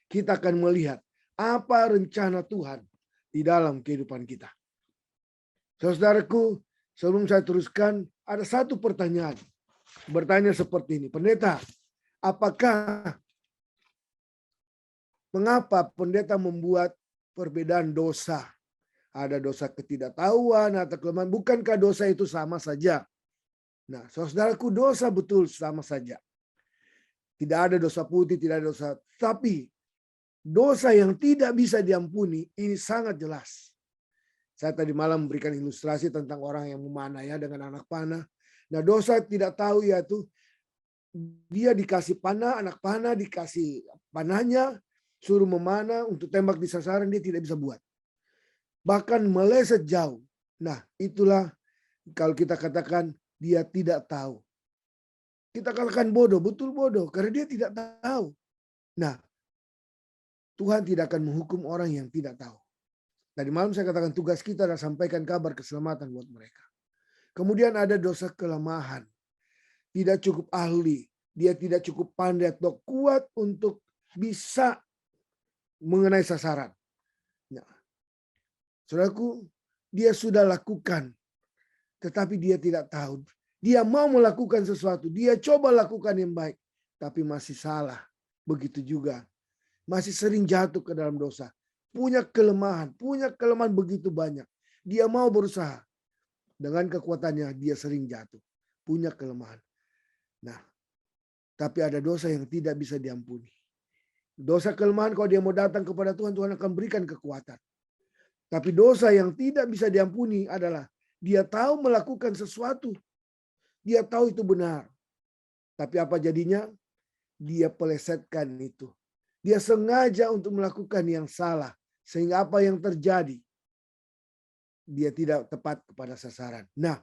kita akan melihat apa rencana Tuhan di dalam kehidupan kita. Saudaraku, sebelum saya teruskan, ada satu pertanyaan. Bertanya seperti ini, pendeta, mengapa pendeta membuat perbedaan dosa? Ada dosa ketidaktahuan atau kelemahan. Bukankah dosa itu sama saja? Nah, saudaraku, dosa betul sama saja. Tidak ada dosa putih, tidak ada dosa. Tapi dosa yang tidak bisa diampuni, ini sangat jelas. Saya tadi malam memberikan ilustrasi tentang orang yang memanah ya dengan anak panah. Nah, dosa tidak tahu yaitu dia dikasih panah, anak panah dikasih panahnya, suruh memanah untuk tembak di sasaran, dia tidak bisa buat. Bahkan meleset jauh. Nah, itulah kalau kita katakan dia tidak tahu. Kita katakan bodoh, betul bodoh, karena dia tidak tahu. Nah, Tuhan tidak akan menghukum orang yang tidak tahu. Tadi malam saya katakan tugas kita adalah sampaikan kabar keselamatan buat mereka. Kemudian ada dosa kelemahan. Tidak cukup ahli, dia tidak cukup pandai atau kuat untuk bisa mengenai sasaran. Nah, saudaraku, dia sudah lakukan, tetapi dia tidak tahu. Dia mau melakukan sesuatu, dia coba lakukan yang baik, tapi masih salah. Begitu juga, masih sering jatuh ke dalam dosa. Punya kelemahan begitu banyak. Dia mau berusaha, dengan kekuatannya dia sering jatuh. Punya kelemahan. Nah, tapi ada dosa yang tidak bisa diampuni. Dosa kelemahan kalau dia mau datang kepada Tuhan, Tuhan akan berikan kekuatan. Tapi dosa yang tidak bisa diampuni adalah dia tahu melakukan sesuatu. Dia tahu itu benar. Tapi apa jadinya? Dia pelesetkan itu. Dia sengaja untuk melakukan yang salah. Sehingga apa yang terjadi? Dia tidak tepat kepada sasaran. Nah,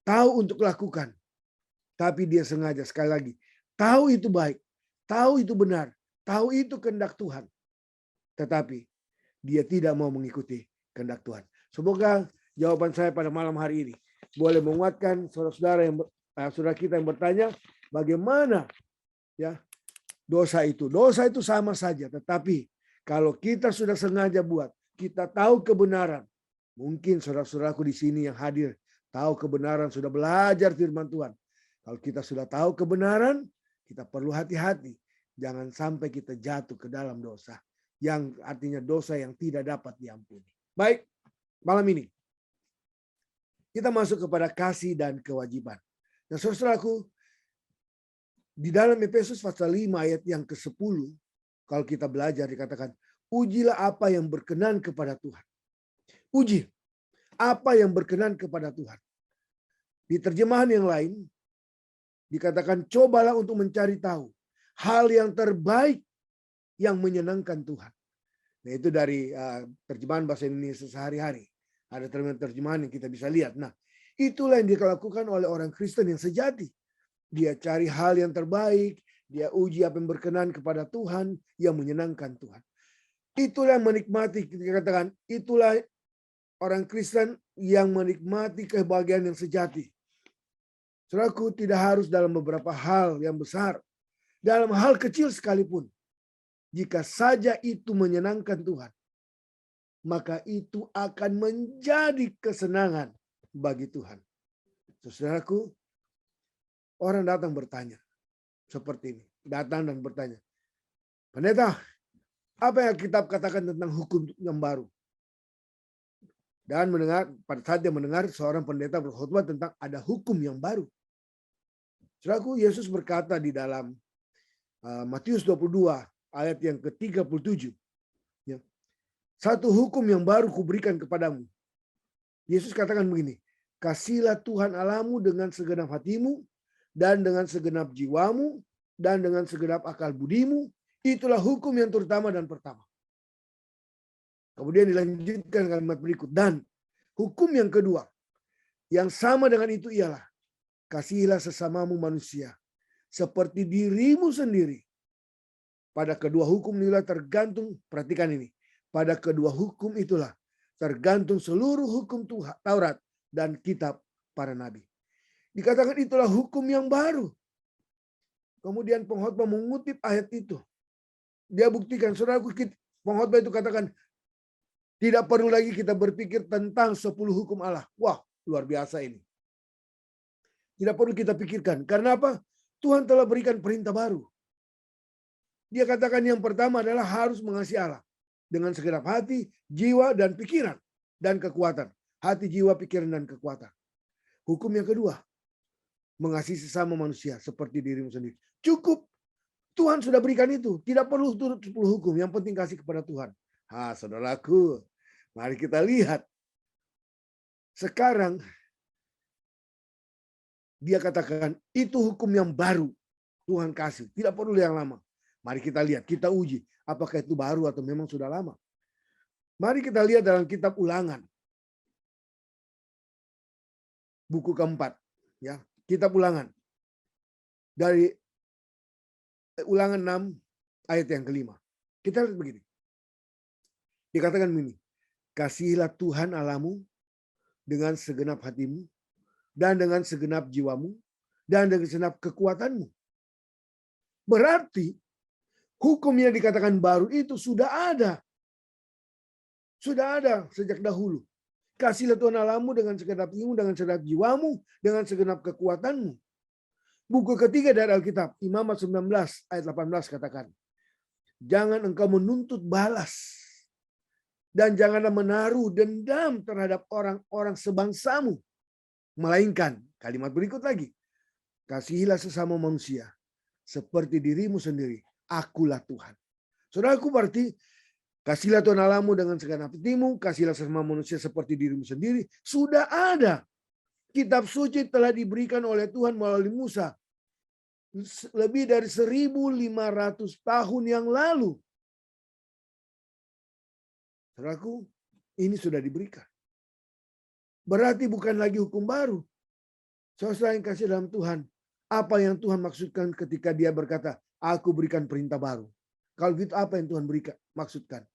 tahu untuk lakukan. Tapi dia sengaja, sekali lagi. Tahu itu baik. Tahu itu benar. Tahu itu kehendak Tuhan. Tetapi dia tidak mau mengikuti kehendak Tuhan. Semoga jawaban saya pada malam hari ini boleh menguatkan saudara kita yang bertanya bagaimana ya dosa itu. Dosa itu sama saja, tetapi kalau kita sudah sengaja buat, kita tahu kebenaran. Mungkin saudara-saudaraku di sini yang hadir tahu kebenaran, sudah belajar firman Tuhan. Kalau kita sudah tahu kebenaran, kita perlu hati-hati. Jangan sampai kita jatuh ke dalam dosa. Yang artinya dosa yang tidak dapat diampuni. Baik, malam ini kita masuk kepada kasih dan kewajiban. Nah, saudaraku, di dalam Efesus pasal 5 ayat yang ke-10, kalau kita belajar dikatakan, ujilah apa yang berkenan kepada Tuhan. Uji apa yang berkenan kepada Tuhan. Di terjemahan yang lain, dikatakan cobalah untuk mencari tahu hal yang terbaik yang menyenangkan Tuhan. Nah, itu dari terjemahan bahasa Indonesia sehari-hari. Ada terjemahan yang kita bisa lihat. Nah, itulah yang dilakukan oleh orang Kristen yang sejati. Dia cari hal yang terbaik, dia uji apa yang berkenan kepada Tuhan, yang menyenangkan Tuhan. Itulah yang menikmati, kita katakan, itulah orang Kristen yang menikmati kebahagiaan yang sejati. Saudaraku, tidak harus dalam beberapa hal yang besar. Dalam hal kecil sekalipun. Jika saja itu menyenangkan Tuhan, maka itu akan menjadi kesenangan bagi Tuhan. Saudaraku, orang datang bertanya seperti ini. Datang dan bertanya, pendeta, apa yang kitab katakan tentang hukum yang baru? Dan pada saat dia mendengar seorang pendeta berkhotbah tentang ada hukum yang baru. Saudaraku, Yesus berkata di dalam Matius 22 ayat yang ke-37. Ya. Satu hukum yang baru kuberikan kepadamu. Yesus katakan begini, kasihlah Tuhan Allahmu dengan segenap hatimu, dan dengan segenap jiwamu, dan dengan segenap akal budimu. Itulah hukum yang terutama dan pertama. Kemudian dilanjutkan kalimat berikut. Dan hukum yang kedua, yang sama dengan itu ialah, kasihilah sesamamu manusia, seperti dirimu sendiri. Pada kedua hukum inilah tergantung, perhatikan ini. Pada kedua hukum itulah tergantung seluruh hukum Tuhan, Taurat dan kitab para nabi. Dikatakan itulah hukum yang baru. Kemudian pengkhotbah mengutip ayat itu. Dia buktikan, saudaraku, pengkhotbah itu katakan, tidak perlu lagi kita berpikir tentang 10 hukum Allah. Wah, luar biasa ini. Tidak perlu kita pikirkan. Karena apa? Tuhan telah berikan perintah baru. Dia katakan yang pertama adalah harus mengasihi Allah. Dengan segenap hati, jiwa, dan pikiran. Dan kekuatan. Hati, jiwa, pikiran, dan kekuatan. Hukum yang kedua, mengasihi sesama manusia seperti dirimu sendiri. Cukup. Tuhan sudah berikan itu. Tidak perlu turut 10 hukum. Yang penting kasih kepada Tuhan. Saudaraku, mari kita lihat. Sekarang, dia katakan, itu hukum yang baru. Tuhan kasih. Tidak perlu yang lama. Mari kita lihat, kita uji. Apakah itu baru atau memang sudah lama. Mari kita lihat dalam kitab Ulangan. Buku keempat. Ya, kitab Ulangan. Dari Ulangan 6 ayat yang kelima. Kita lihat begini. Dikatakan begini. Kasihilah Tuhan Allahmu dengan segenap hatimu, dan dengan segenap jiwamu, dan dengan segenap kekuatanmu. Berarti hukum yang dikatakan baru itu sudah ada. Sudah ada sejak dahulu. Kasihilah Tuhan Allahmu dengan segenap hatimu, dengan segenap jiwamu, dengan segenap kekuatanmu. Buku ketiga dari Alkitab, Imamat 19 ayat 18 katakan, jangan engkau menuntut balas dan janganlah menaruh dendam terhadap orang-orang sebangsamu. Melainkan, kalimat berikut lagi, kasihilah sesama manusia seperti dirimu sendiri. Akulah Tuhan. Saudaraku, berarti kasihilah Tuhan Allahmu dengan segenap hatimu, kasihilah sesama manusia seperti dirimu sendiri. Sudah ada. Kitab suci telah diberikan oleh Tuhan melalui Musa. Lebih dari 1.500 tahun yang lalu. Saudaraku, ini sudah diberikan. Berarti bukan lagi hukum baru. Saudara yang kasih dalam Tuhan, apa yang Tuhan maksudkan ketika dia berkata, aku berikan perintah baru. Kalau gitu apa yang Tuhan berikan maksudkan?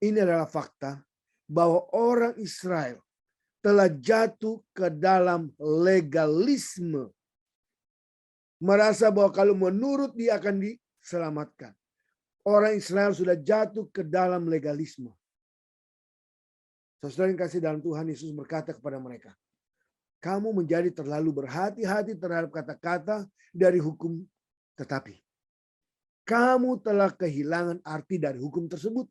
Ini adalah fakta bahwa orang Israel telah jatuh ke dalam legalisme. Merasa bahwa kalau menurut dia akan diselamatkan. Orang Israel sudah jatuh ke dalam legalisme. Saudara yang kasih dalam Tuhan, Yesus berkata kepada mereka, kamu menjadi terlalu berhati-hati terhadap kata-kata dari hukum, tetapi kamu telah kehilangan arti dari hukum tersebut.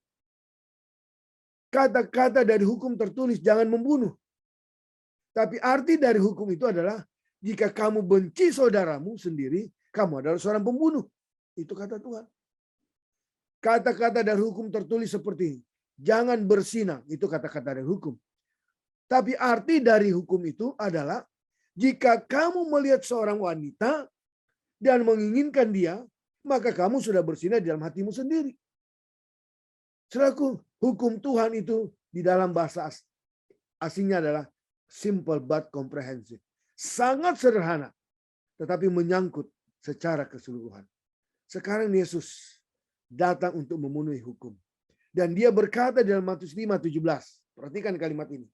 Kata-kata dari hukum tertulis, jangan membunuh. Tapi arti dari hukum itu adalah, jika kamu benci saudaramu sendiri, kamu adalah seorang pembunuh. Itu kata Tuhan. Kata-kata dari hukum tertulis seperti ini. Jangan bersinah, itu kata-kata dari hukum. Tapi arti dari hukum itu adalah, jika kamu melihat seorang wanita dan menginginkan dia, maka kamu sudah bersinah di dalam hatimu sendiri. Saudaraku, hukum Tuhan itu di dalam bahasa asingnya adalah simple but comprehensive. Sangat sederhana, tetapi menyangkut secara keseluruhan. Sekarang Yesus datang untuk memenuhi hukum. Dan dia berkata dalam Matius 5:17. Perhatikan kalimat ini.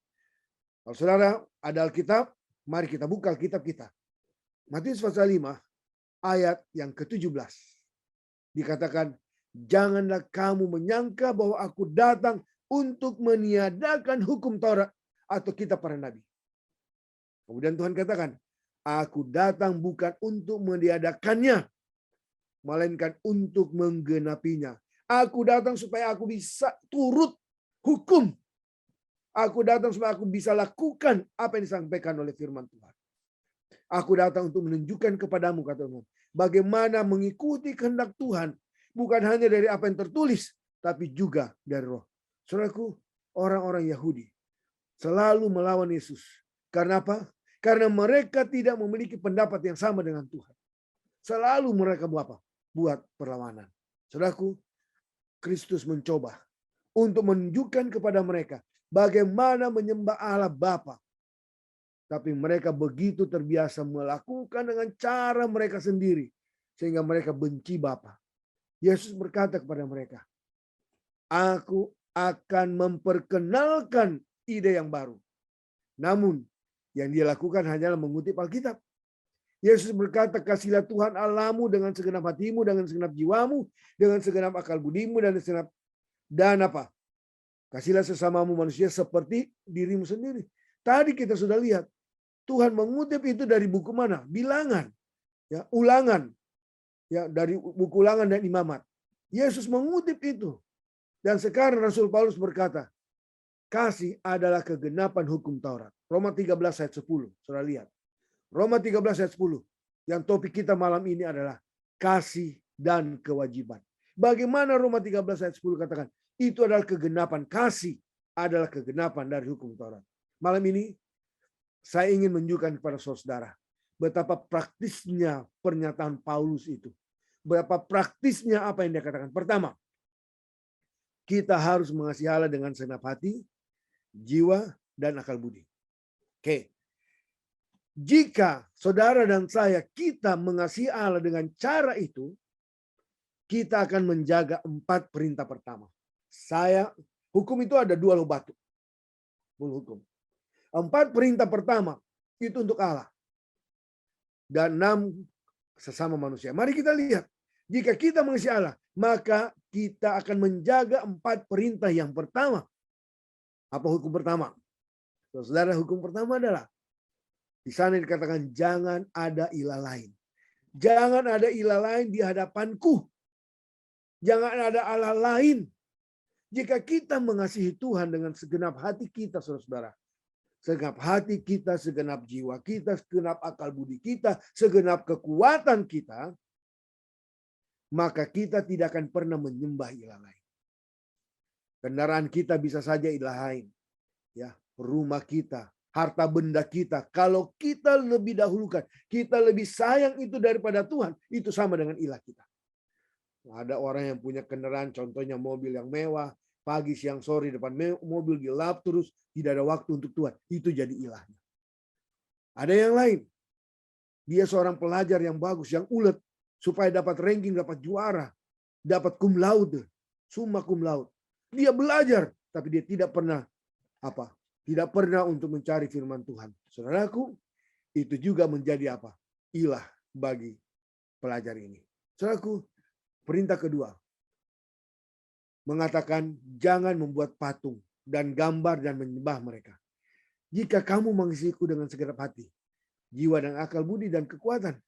Kalau saudara ada Alkitab, mari kita buka Alkitab kita. Matius pasal 5 ayat yang ke-17. Dikatakan, janganlah kamu menyangka bahwa aku datang untuk meniadakan hukum Taurat atau kitab para nabi. Kemudian Tuhan katakan, aku datang bukan untuk meniadakannya, melainkan untuk menggenapinya. Aku datang supaya aku bisa turut hukum. Aku datang supaya aku bisa lakukan apa yang disampaikan oleh firman Tuhan. Aku datang untuk menunjukkan kepadamu, kata Tuhan, bagaimana mengikuti kehendak Tuhan. Bukan hanya dari apa yang tertulis, tapi juga dari roh. Saudaraku, orang-orang Yahudi selalu melawan Yesus. Karena apa? Karena mereka tidak memiliki pendapat yang sama dengan Tuhan. Selalu mereka buat apa? Buat perlawanan. Saudaraku, Kristus mencoba untuk menunjukkan kepada mereka bagaimana menyembah Allah Bapa. Tapi mereka begitu terbiasa melakukan dengan cara mereka sendiri. Sehingga mereka benci Bapa. Yesus berkata kepada mereka, aku akan memperkenalkan ide yang baru. Namun, yang dia lakukan hanyalah mengutip Alkitab. Yesus berkata, kasihlah Tuhan Allahmu dengan segenap hatimu, dengan segenap jiwamu, dengan segenap akal budimu, dan apa? Kasihlah sesamamu manusia seperti dirimu sendiri. Tadi kita sudah lihat, Tuhan mengutip itu dari buku mana? Bilangan, ya, Ulangan, ya, dari buku Ulangan dan Imamat. Yesus mengutip itu. Dan sekarang Rasul Paulus berkata, kasih adalah kegenapan hukum Taurat. Roma 13 ayat 10. Saudara lihat. Roma 13 ayat 10. Yang topik kita malam ini adalah kasih dan kewajiban. Bagaimana Roma 13 ayat 10 katakan? Itu adalah kegenapan. Kasih adalah kegenapan dari hukum Taurat. Malam ini saya ingin menunjukkan kepada saudara betapa praktisnya pernyataan Paulus itu. Betapa praktisnya apa yang dia katakan. Pertama, kita harus mengasihi Allah dengan segenap hati, jiwa, dan akal budi. Oke. Jika saudara dan saya kita mengasihi Allah dengan cara itu, kita akan menjaga 4 perintah pertama. Hukum itu ada 2 loh batu. Hukum. 4 perintah pertama itu untuk Allah. Dan 6 sesama manusia. Mari kita lihat. Jika kita mengasihi Allah, maka kita akan menjaga 4 perintah yang pertama. Apa hukum pertama? Saudara, hukum pertama adalah di sana dikatakan jangan ada ilah lain. Jangan ada ilah lain di hadapanku. Jangan ada Allah lain. Jika kita mengasihi Tuhan dengan segenap hati kita, saudara-saudara, segenap hati kita, segenap jiwa kita, segenap akal budi kita, segenap kekuatan kita, maka kita tidak akan pernah menyembah ilah lain. Kendaraan kita bisa saja ilah lain. Ya, rumah kita, harta benda kita. Kalau kita lebih dahulukan, kita lebih sayang itu daripada Tuhan, itu sama dengan ilah kita. Ada orang yang punya kendaraan, contohnya mobil yang mewah, pagi, siang, sore depan mobil gelap terus, tidak ada waktu untuk Tuhan. Itu jadi ilahnya. Ada yang lain. Dia seorang pelajar yang bagus, yang ulet, supaya dapat ranking, dapat juara, dapat cum laude, summa cum laude. Dia belajar, tapi dia tidak pernah apa? Tidak pernah untuk mencari firman Tuhan. Saudaraku, itu juga menjadi apa? Ilah bagi pelajar ini. Saudaraku, perintah kedua mengatakan jangan membuat patung dan gambar dan menyembah mereka. Jika kamu mengasihiku dengan segenap hati, jiwa dan akal budi dan kekuatan.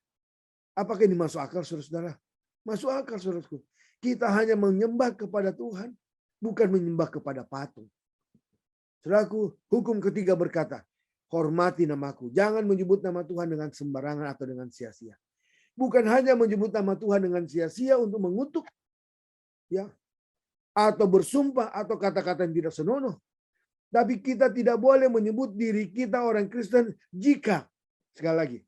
Apakah ini masuk akal, saudara-saudara? Masuk akal, saudaraku. Kita hanya menyembah kepada Tuhan, bukan menyembah kepada patung. Saudaraku, hukum ketiga berkata, hormati namaku. Jangan menyebut nama Tuhan dengan sembarangan atau dengan sia-sia. Bukan hanya menyebut nama Tuhan dengan sia-sia untuk mengutuk, ya, atau bersumpah atau kata-kata yang tidak senonoh. Tapi kita tidak boleh menyebut diri kita orang Kristen jika, sekali lagi,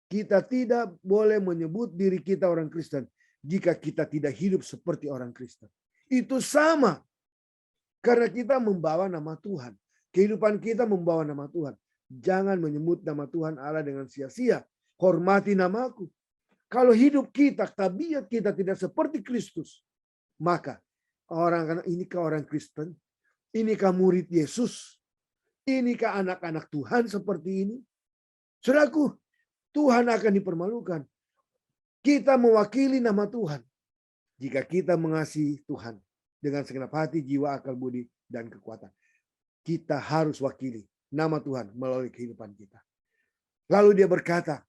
kita tidak boleh menyebut diri kita orang Kristen jika kita tidak hidup seperti orang Kristen. Itu sama. Karena kita membawa nama Tuhan. Kehidupan kita membawa nama Tuhan. Jangan menyebut nama Tuhan Allah dengan sia-sia. Hormati namaku. Kalau hidup kita, tabiat kita tidak seperti Kristus, maka inikah orang Kristen? Inikah murid Yesus? Inikah anak-anak Tuhan seperti ini? Saudaraku, Tuhan akan dipermalukan. Kita mewakili nama Tuhan jika kita mengasihi Tuhan dengan segenap hati, jiwa, akal budi, dan kekuatan. Kita harus wakili nama Tuhan melalui kehidupan kita. Lalu dia berkata,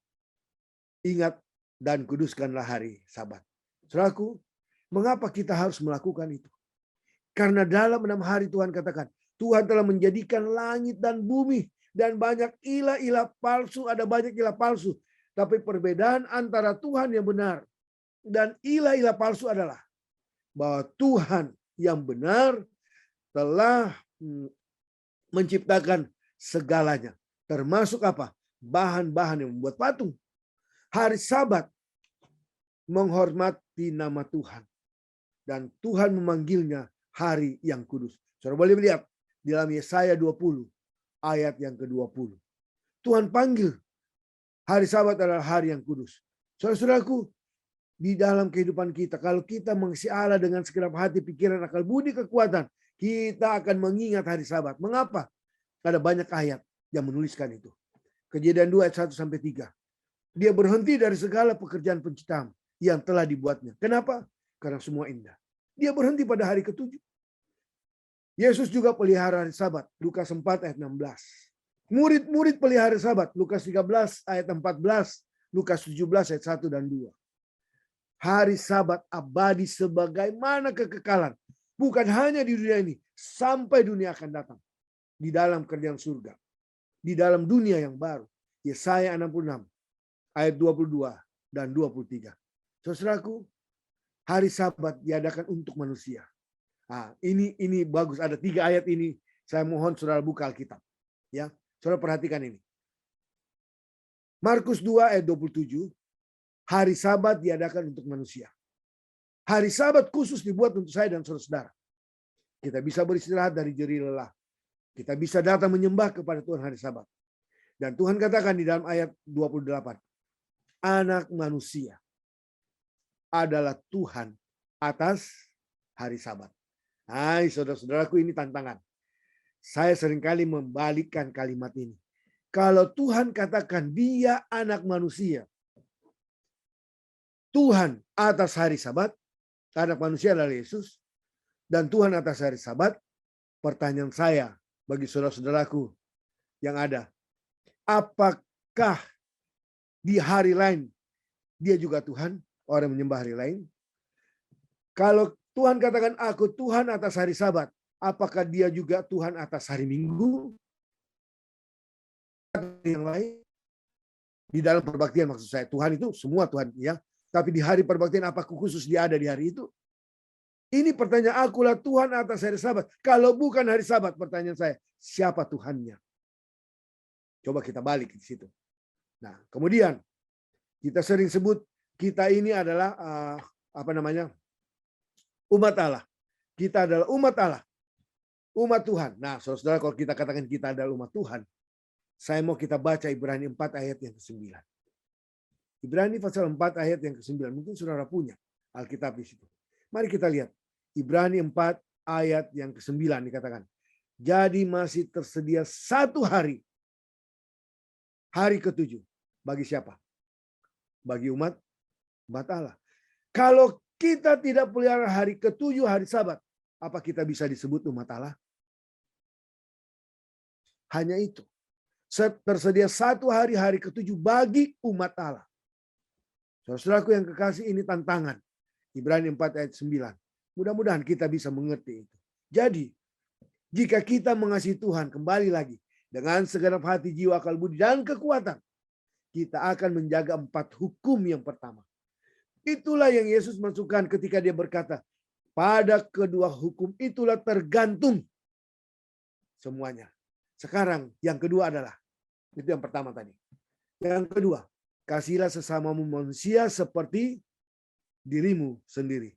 ingat dan kuduskanlah hari Sabat. Saudaraku, mengapa kita harus melakukan itu? Karena dalam 6 hari Tuhan katakan, Tuhan telah menjadikan langit dan bumi, dan banyak ilah-ilah palsu, ada banyak ilah palsu. Tapi perbedaan antara Tuhan yang benar dan ilah-ilah palsu adalah bahwa Tuhan yang benar telah menciptakan segalanya. Termasuk apa? Bahan-bahan yang membuat patung. Hari Sabat menghormati nama Tuhan. Dan Tuhan memanggilnya hari yang kudus. Saudara boleh lihat di dalam Yesaya 20 ayat yang ke-20. Tuhan panggil hari Sabat adalah hari yang kudus. Saudara-saudaraku, di dalam kehidupan kita, kalau kita mengasihi Allah dengan segenap hati, pikiran, akal budi, kekuatan, kita akan mengingat hari Sabat. Mengapa? Ada banyak ayat yang menuliskan itu. Kejadian 2 ayat 1-3. Dia berhenti dari segala pekerjaan penciptaan yang telah dibuatnya. Kenapa? Karena semua indah. Dia berhenti pada hari ketujuh. Yesus juga pelihara hari Sabat. Lukas 4 ayat 16. Murid-murid pelihara Sabat. Lukas 13 ayat 14. Lukas 17 ayat 1 dan 2. Hari Sabat abadi sebagaimana kekekalan. Bukan hanya di dunia ini. Sampai dunia akan datang. Di dalam kerjaan surga. Di dalam dunia yang baru. Yesaya 66 ayat 22 dan 23. Saudaraku, hari Sabat diadakan untuk manusia. Nah, ini bagus. Ada 3 ayat ini. Saya mohon saudara buka Alkitab. Ya, saudara perhatikan ini. Markus 2 ayat 27. Hari Sabat diadakan untuk manusia. Hari Sabat khusus dibuat untuk saya dan saudara-saudara. Kita bisa beristirahat dari jerih lelah. Kita bisa datang menyembah kepada Tuhan hari Sabat. Dan Tuhan katakan di dalam ayat 28. Anak manusia adalah Tuhan atas hari Sabat. Hai saudara-saudaraku, ini tantangan. Saya seringkali membalikkan kalimat ini. Kalau Tuhan katakan dia anak manusia, Tuhan atas hari Sabat, anak manusia adalah Yesus, dan Tuhan atas hari Sabat, pertanyaan saya bagi saudara-saudaraku yang ada, apakah di hari lain dia juga Tuhan, orang menyembah hari lain? Kalau Tuhan katakan aku Tuhan atas hari Sabat, apakah dia juga Tuhan atas hari Minggu? Yang lain di dalam perbaktian, maksud saya Tuhan itu semua Tuhan ya, tapi di hari perbaktian apakah khusus dia ada di hari itu? Ini pertanyaan, akulah Tuhan atas hari Sabat. Kalau bukan hari Sabat, pertanyaan saya, siapa Tuhannya? Coba kita balik di situ. Nah, kemudian kita sering sebut kita ini adalah umat Allah. Kita adalah umat Allah. Umat Tuhan. Nah, saudara-saudara, kalau kita katakan kita adalah umat Tuhan, saya mau kita baca Ibrani 4 ayat yang ke-9. Ibrani pasal 4 ayat yang ke-9. Mungkin saudara punya Alkitab di situ. Mari kita lihat. Ibrani 4 ayat yang ke-9 dikatakan. Jadi masih tersedia satu hari. Hari ke-7. Bagi siapa? Bagi umat Allah. Kalau kita tidak pelihara hari ke-7, hari Sabat, apa kita bisa disebut umat Allah? Hanya itu. Tersedia satu hari, hari ke-7 bagi umat Allah. Saudaraku yang kekasih, ini tantangan. Ibrani 4 ayat 9. Mudah-mudahan kita bisa mengerti itu. Jadi, jika kita mengasihi Tuhan, kembali lagi, dengan segenap hati, jiwa, akal, budi, dan kekuatan, kita akan menjaga 4 hukum yang pertama. Itulah yang Yesus masukkan ketika dia berkata, pada kedua hukum itulah tergantung semuanya. Sekarang yang kedua adalah, itu yang pertama tadi. Yang kedua, kasihilah sesamamu manusia seperti dirimu sendiri.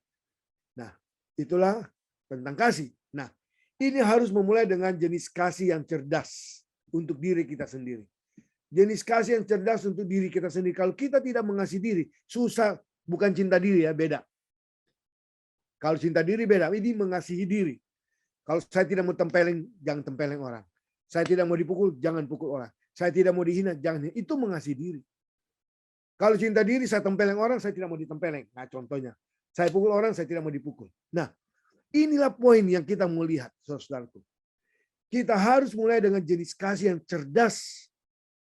Nah, itulah tentang kasih. Nah, ini harus memulai dengan jenis kasih yang cerdas untuk diri kita sendiri. Jenis kasih yang cerdas untuk diri kita sendiri. Kalau kita tidak mengasihi diri, susah. Bukan cinta diri ya, beda. Kalau cinta diri beda, ini mengasihi diri. Kalau saya tidak mau tempeleng, jangan tempeleng orang. Saya tidak mau dipukul, jangan pukul orang. Saya tidak mau dihina, jangan. Itu mengasihi diri. Kalau cinta diri, saya tempeleng orang, saya tidak mau ditempeleng. Nah, contohnya. Saya pukul orang, saya tidak mau dipukul. Nah, inilah poin yang kita mau lihat, saudaraku. Kita harus mulai dengan jenis kasih yang cerdas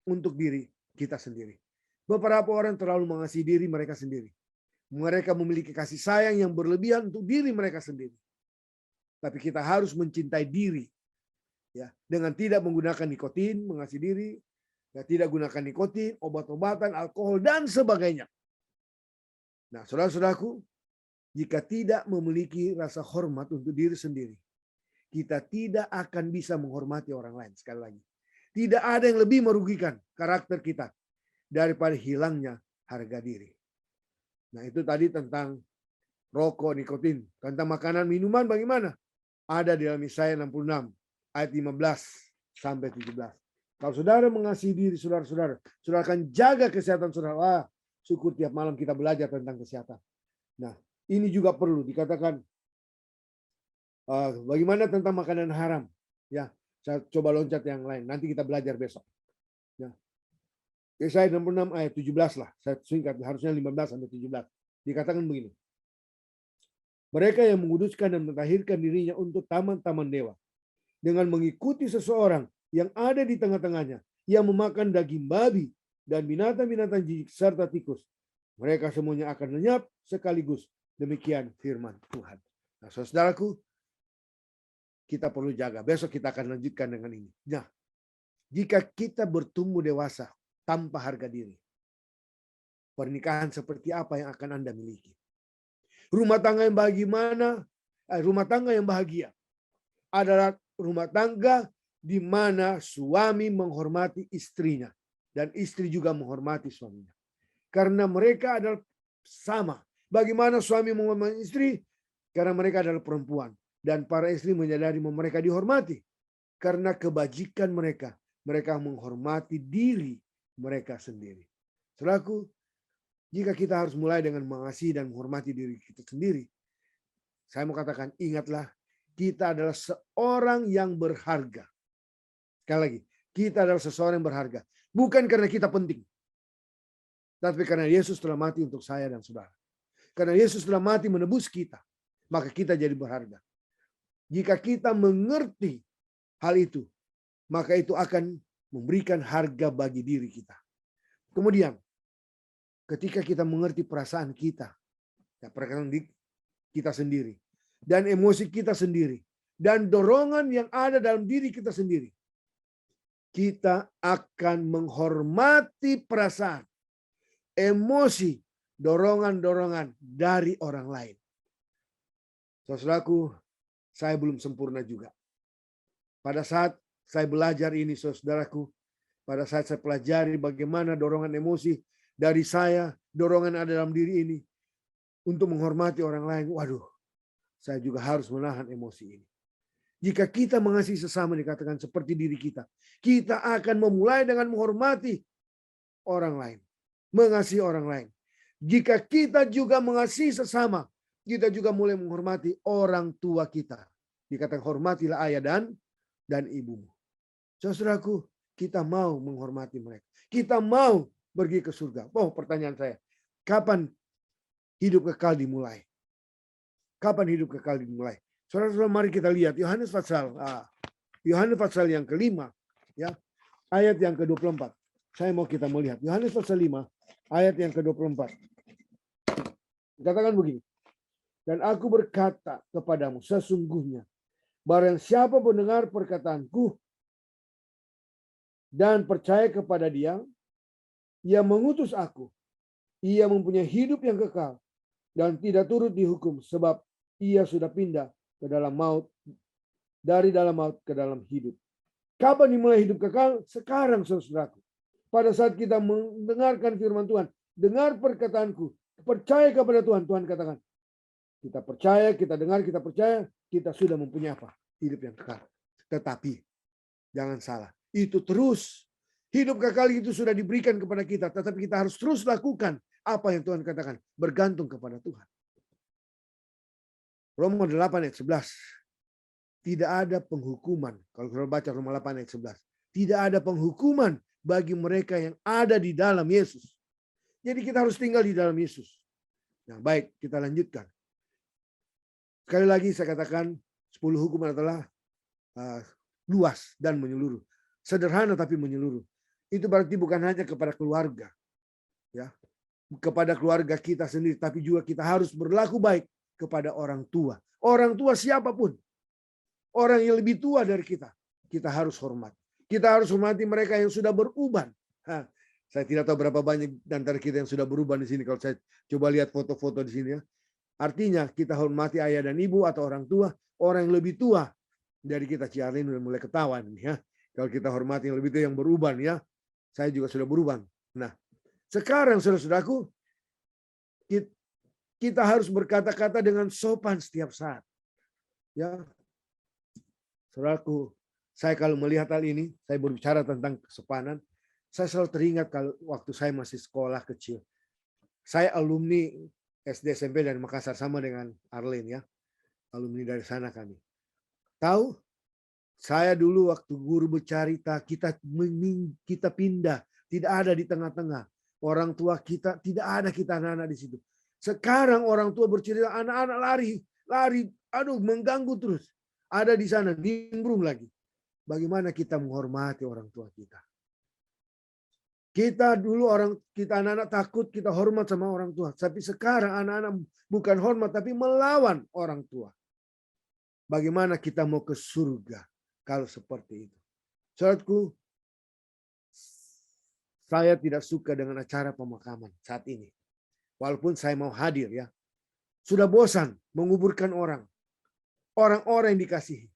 untuk diri kita sendiri. Beberapa orang terlalu mengasihi diri mereka sendiri. Mereka memiliki kasih sayang yang berlebihan untuk diri mereka sendiri. Tapi kita harus mencintai diri. Ya, dengan tidak menggunakan nikotin, mengasihi diri. Ya, tidak gunakan nikotin, obat-obatan, alkohol, dan sebagainya. Nah, saudara-saudaraku, jika tidak memiliki rasa hormat untuk diri sendiri, kita tidak akan bisa menghormati orang lain. Sekali lagi, tidak ada yang lebih merugikan karakter kita daripada hilangnya harga diri. Nah, itu tadi tentang rokok, nikotin. Tentang makanan, minuman bagaimana? Ada di dalam Yesaya 66 ayat 15 sampai 17. Kalau saudara mengasihi diri saudara-saudara, saudara akan jaga kesehatan saudara. Wah, syukur tiap malam kita belajar tentang kesehatan. Nah, ini juga perlu dikatakan bagaimana tentang makanan haram. Ya, saya coba loncat yang lain. Nanti kita belajar besok. Ya. Yesaya 66 ayat 17 lah. Saya singkat, harusnya 15 sampai 17. Dikatakan begini. Mereka yang menguduskan dan mentahirkan dirinya untuk taman-taman dewa. Dengan mengikuti seseorang yang ada di tengah-tengahnya. Yang memakan daging babi dan binatang-binatang jijik serta tikus. Mereka semuanya akan lenyap sekaligus. Demikian firman Tuhan. Nah, saudaraku, kita perlu jaga. Besok kita akan lanjutkan dengan ini. Nah, jika kita bertumbuh dewasa tanpa harga diri, pernikahan seperti apa yang akan Anda miliki? Rumah tangga yang bagaimana? Rumah tangga yang bahagia adalah rumah tangga di mana suami menghormati istrinya dan istri juga menghormati suaminya. Karena mereka adalah sama. Bagaimana suami menghormati istri? Karena mereka adalah perempuan. Dan para istri menyadari bahwa mereka dihormati. Karena kebajikan mereka. Mereka menghormati diri mereka sendiri. Saudaraku, jika kita harus mulai dengan mengasihi dan menghormati diri kita sendiri. Saya mau katakan, ingatlah, kita adalah seorang yang berharga. Sekali lagi, kita adalah seseorang yang berharga. Bukan karena kita penting. Tapi karena Yesus telah mati untuk saya dan saudara. Karena Yesus telah mati menebus kita. Maka kita jadi berharga. Jika kita mengerti hal itu, maka itu akan memberikan harga bagi diri kita. Kemudian, ketika kita mengerti perasaan kita, ya, perasaan kita sendiri, dan emosi kita sendiri, dan dorongan yang ada dalam diri kita sendiri, kita akan menghormati perasaan, emosi, dorongan-dorongan dari orang lain. Saudaraku, saya belum sempurna juga. Pada saat saya belajar ini, saudaraku, pada saat saya pelajari bagaimana dorongan emosi dari saya, dorongan ada dalam diri ini untuk menghormati orang lain. Waduh, saya juga harus menahan emosi ini. Jika kita mengasihi sesama, dikatakan seperti diri kita, kita akan memulai dengan menghormati orang lain, mengasihi orang lain. Jika kita juga mengasihi sesama, kita juga mulai menghormati orang tua kita. Dikatakan hormatilah ayah dan ibumu. Saudaraku, kita mau menghormati mereka. Kita mau pergi ke surga. Oh, pertanyaan saya, kapan hidup kekal dimulai? Kapan hidup kekal dimulai? Saudara-saudara, mari kita lihat Yohanes pasal yang kelima, ya, ayat yang ke-24. Saya mau kita melihat Yohanes pasal 5 ayat yang ke-24. Katakan begini. Dan aku berkata kepadamu, sesungguhnya barang siapa mendengar perkataanku dan percaya kepada dia, ia mengutus aku. Ia mempunyai hidup yang kekal dan tidak turut dihukum, sebab ia sudah pindah ke dalam maut, dari dalam maut ke dalam hidup. Kapan dimulai hidup kekal? Sekarang, saudaraku. Pada saat kita mendengarkan firman Tuhan, dengar perkataanku, percaya kepada Tuhan. Tuhan katakan, kita percaya, kita dengar, kita percaya, kita sudah mempunyai apa? Hidup yang kekal. Tetapi, jangan salah. Itu terus. Hidup kekal itu sudah diberikan kepada kita. Tetapi kita harus terus lakukan apa yang Tuhan katakan. Bergantung kepada Tuhan. Roma 8 ayat 11. Tidak ada penghukuman. Kalau kita baca Roma 8 ayat 11. Tidak ada penghukuman bagi mereka yang ada di dalam Yesus. Jadi kita harus tinggal di dalam Yesus. Nah, baik, kita lanjutkan. Sekali lagi saya katakan 10 hukuman adalah luas dan menyeluruh. Sederhana tapi menyeluruh. Itu berarti bukan hanya kepada keluarga. Ya. Kepada keluarga kita sendiri. Tapi juga kita harus berlaku baik kepada orang tua. Orang tua siapapun. Orang yang lebih tua dari kita. Kita harus hormat. Kita harus hormati mereka yang sudah beruban. Saya tidak tahu berapa banyak di antara kita yang sudah beruban di sini. Kalau saya coba lihat foto-foto di sini ya. Artinya kita hormati ayah dan ibu atau orang tua, orang yang lebih tua dari kita. Ciarlin udah mulai ketawa nih ya. Kalau kita hormati yang lebih tua yang beruban ya. Saya juga sudah beruban. Nah, sekarang saudara-saudaraku, kita harus berkata-kata dengan sopan setiap saat. Ya. Saudaraku, saya kalau melihat hal ini, saya berbicara tentang kesopanan, saya selalu teringat kalau waktu saya masih sekolah kecil. Saya alumni SD SMP dari Makassar sama dengan Arlene ya. Alumni dari sana kami. Tahu? Saya dulu waktu guru bercerita kita pindah tidak ada di tengah-tengah. Orang tua kita, tidak ada kita anak-anak di situ. Sekarang orang tua bercerita, anak-anak lari, aduh mengganggu terus. Ada di sana, nimbrung lagi. Bagaimana kita menghormati orang tua kita? Kita dulu kita anak-anak takut, kita hormat sama orang tua. Tapi sekarang anak-anak bukan hormat, tapi melawan orang tua. Bagaimana kita mau ke surga kalau seperti itu? Saudaraku, saya tidak suka dengan acara pemakaman saat ini. Walaupun saya mau hadir ya. Sudah bosan menguburkan orang. Orang-orang yang dikasihi.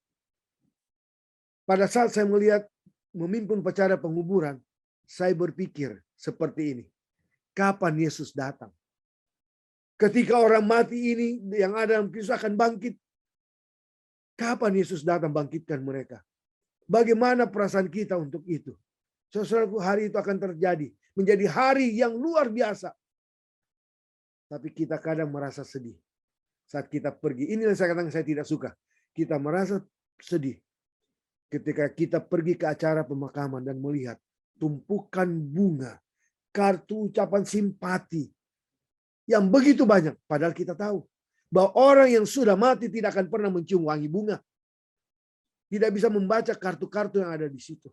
Pada saat saya melihat memimpin upacara penguburan, saya berpikir seperti ini. Kapan Yesus datang? Ketika orang mati ini yang ada dalam Kristus akan bangkit. Kapan Yesus datang bangkitkan mereka? Bagaimana perasaan kita untuk itu? Saudaraku, hari itu akan terjadi. Menjadi hari yang luar biasa. Tapi kita kadang merasa sedih. Saat kita pergi. Ini yang saya katakan saya tidak suka. Kita merasa sedih. Ketika kita pergi ke acara pemakaman dan melihat tumpukan bunga, kartu ucapan simpati yang begitu banyak. Padahal kita tahu bahwa orang yang sudah mati tidak akan pernah mencium wangi bunga. Tidak bisa membaca kartu-kartu yang ada di situ.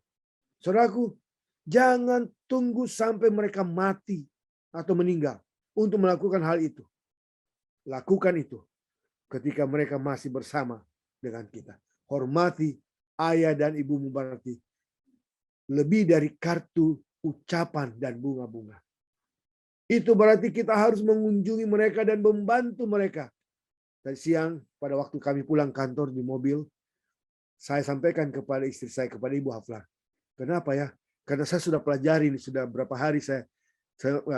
Saudaraku, jangan tunggu sampai mereka mati atau meninggal untuk melakukan hal itu. Lakukan itu ketika mereka masih bersama dengan kita. Hormati ayah dan ibumu berarti lebih dari kartu ucapan dan bunga-bunga. Itu berarti kita harus mengunjungi mereka dan membantu mereka. Tadi siang pada waktu kami pulang kantor di mobil, saya sampaikan kepada istri saya, kepada Ibu Haflah. Kenapa ya? Karena saya sudah pelajari ini, sudah berapa hari saya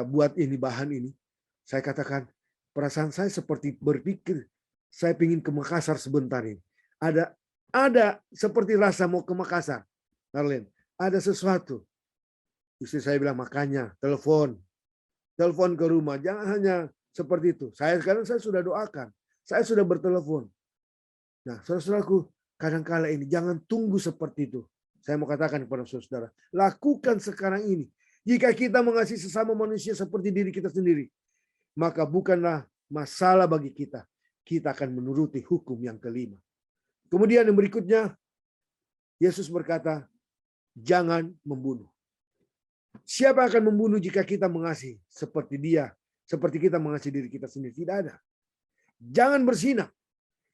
buat ini bahan ini. Saya katakan, perasaan saya seperti berpikir, saya ingin ke Makassar sebentar ini. Ada seperti rasa mau ke Makassar. Arlen, ada sesuatu. Istri saya bilang, makanya telepon ke rumah. Jangan hanya seperti itu. Sekarang saya sudah doakan. Saya sudah bertelepon. Nah, saudaraku, kadang-kala ini jangan tunggu seperti itu. Saya mau katakan kepada saudara, lakukan sekarang ini. Jika kita mengasihi sesama manusia seperti diri kita sendiri, maka bukanlah masalah bagi kita. Kita akan menuruti hukum yang kelima. Kemudian yang berikutnya, Yesus berkata, jangan membunuh. Siapa akan membunuh jika kita mengasihi seperti dia, seperti kita mengasihi diri kita sendiri? Tidak ada. Jangan berzina.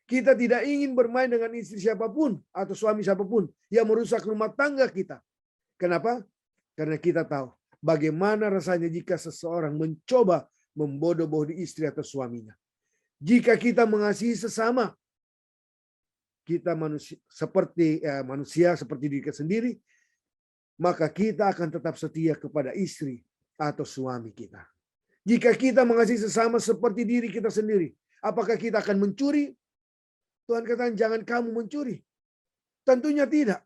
Kita tidak ingin bermain dengan istri siapapun atau suami siapapun yang merusak rumah tangga kita. Kenapa? Karena kita tahu bagaimana rasanya jika seseorang mencoba membodoh-bodohi istri atau suaminya. Jika kita mengasihi sesama, kita manusia seperti diri kita sendiri, maka kita akan tetap setia kepada istri atau suami kita. Jika kita mengasihi sesama seperti diri kita sendiri, apakah kita akan mencuri? Tuhan katakan jangan kamu mencuri. Tentunya tidak.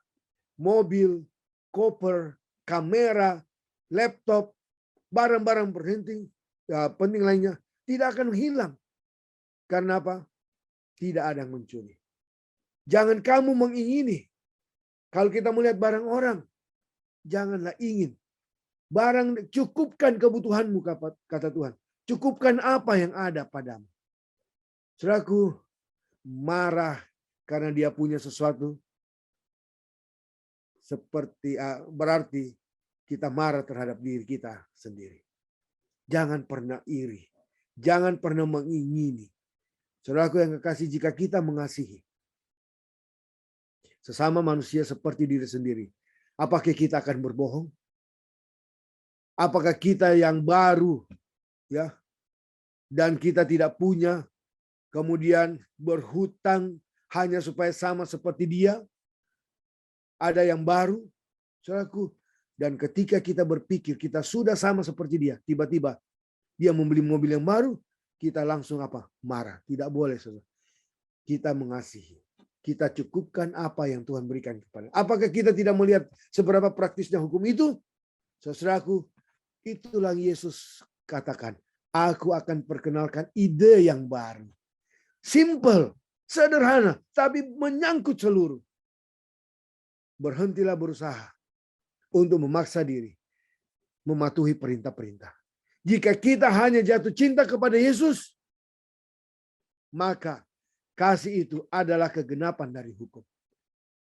Mobil, koper, kamera, laptop, barang-barang penting lainnya tidak akan hilang. Karena apa? Tidak ada yang mencuri. Jangan kamu mengingini. Kalau kita melihat barang orang, janganlah ingin. Barang cukupkan kebutuhanmu, kata Tuhan. Cukupkan apa yang ada padamu. Saudaraku, marah karena dia punya sesuatu, berarti kita marah terhadap diri kita sendiri. Jangan pernah iri. Jangan pernah mengingini. Saudaraku yang kekasih, jika kita mengasihi sesama manusia seperti diri sendiri, apakah kita akan berbohong? Apakah kita yang baru ya dan kita tidak punya, kemudian berhutang hanya supaya sama seperti dia? Ada yang baru, saudaraku, dan ketika kita berpikir kita sudah sama seperti dia, tiba-tiba dia membeli mobil yang baru, kita langsung apa? Marah. Tidak boleh, saudara. Kita mengasihi. Kita cukupkan apa yang Tuhan berikan kepada. Apakah kita tidak melihat seberapa praktisnya hukum itu? Saudaraku, itulah Yesus katakan, aku akan perkenalkan ide yang baru. Simple, sederhana, tapi menyangkut seluruh. Berhentilah berusaha untuk memaksa diri. mematuhi perintah-perintah. Jika kita hanya jatuh cinta kepada Yesus, maka kasih itu adalah kegenapan dari hukum.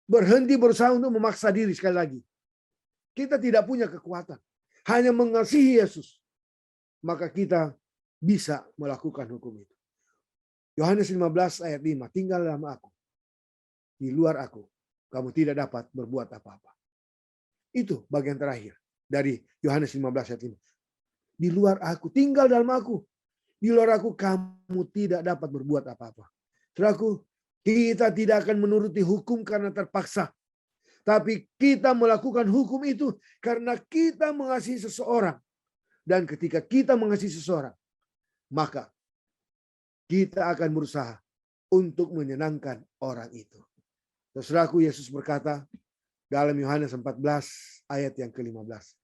Berhenti berusaha untuk memaksa diri, sekali lagi. Kita tidak punya kekuatan. Hanya mengasihi Yesus, maka kita bisa melakukan hukum itu. Yohanes 15 ayat 5, tinggal dalam aku. Di luar aku, kamu tidak dapat berbuat apa-apa. Itu bagian terakhir dari Yohanes 15 ayat 5. Di luar aku, tinggal dalam aku. Di luar aku, kamu tidak dapat berbuat apa-apa. Saudaraku, kita tidak akan menuruti hukum karena terpaksa. Tapi kita melakukan hukum itu karena kita mengasihi seseorang. Dan ketika kita mengasihi seseorang, maka kita akan berusaha untuk menyenangkan orang itu. Saudaraku, Yesus berkata dalam Yohanes 14 ayat yang ke-15.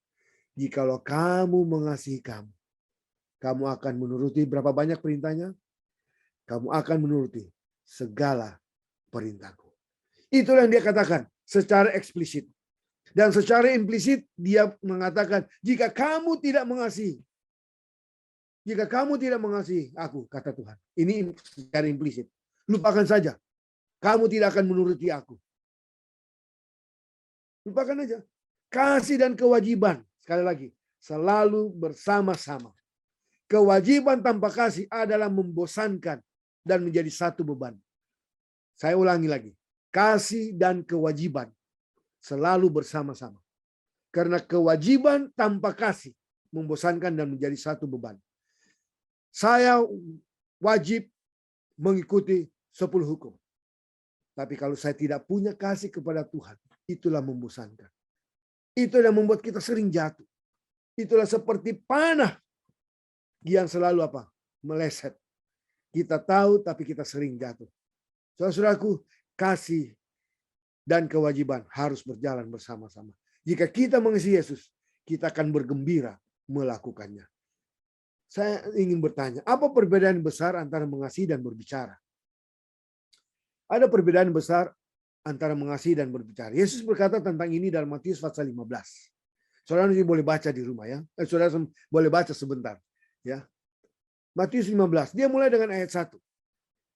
Jikalau kamu mengasihi kamu, kamu akan menuruti berapa banyak perintahnya? Kamu akan menuruti segala perintahku. Itulah yang dia katakan secara eksplisit. Dan secara implisit dia mengatakan, jika kamu tidak mengasihi, aku, kata Tuhan. Ini secara implisit. Lupakan saja. Kamu tidak akan menuruti aku. Lupakan aja. Kasih dan kewajiban, sekali lagi, selalu bersama-sama. Kewajiban tanpa kasih adalah membosankan dan menjadi satu beban. Saya ulangi lagi. Kasih dan kewajiban selalu bersama-sama. Karena kewajiban tanpa kasih membosankan dan menjadi satu beban. Saya wajib mengikuti 10 hukum. Tapi kalau saya tidak punya kasih kepada Tuhan, itulah membosankan. Itulah yang membuat kita sering jatuh. Itulah seperti panah yang selalu apa? Meleset. Kita tahu tapi kita sering jatuh. Saudaraku, kasih dan kewajiban harus berjalan bersama-sama. Jika kita mengasihi Yesus, kita akan bergembira melakukannya. Saya ingin bertanya, apa perbedaan besar antara mengasihi dan berbicara? Ada perbedaan besar antara mengasihi dan berbicara. Yesus berkata tentang ini dalam Matius pasal 15. Saudara nanti boleh baca di rumah ya. Saudara boleh baca sebentar ya. Matius 15. Dia mulai dengan ayat 1.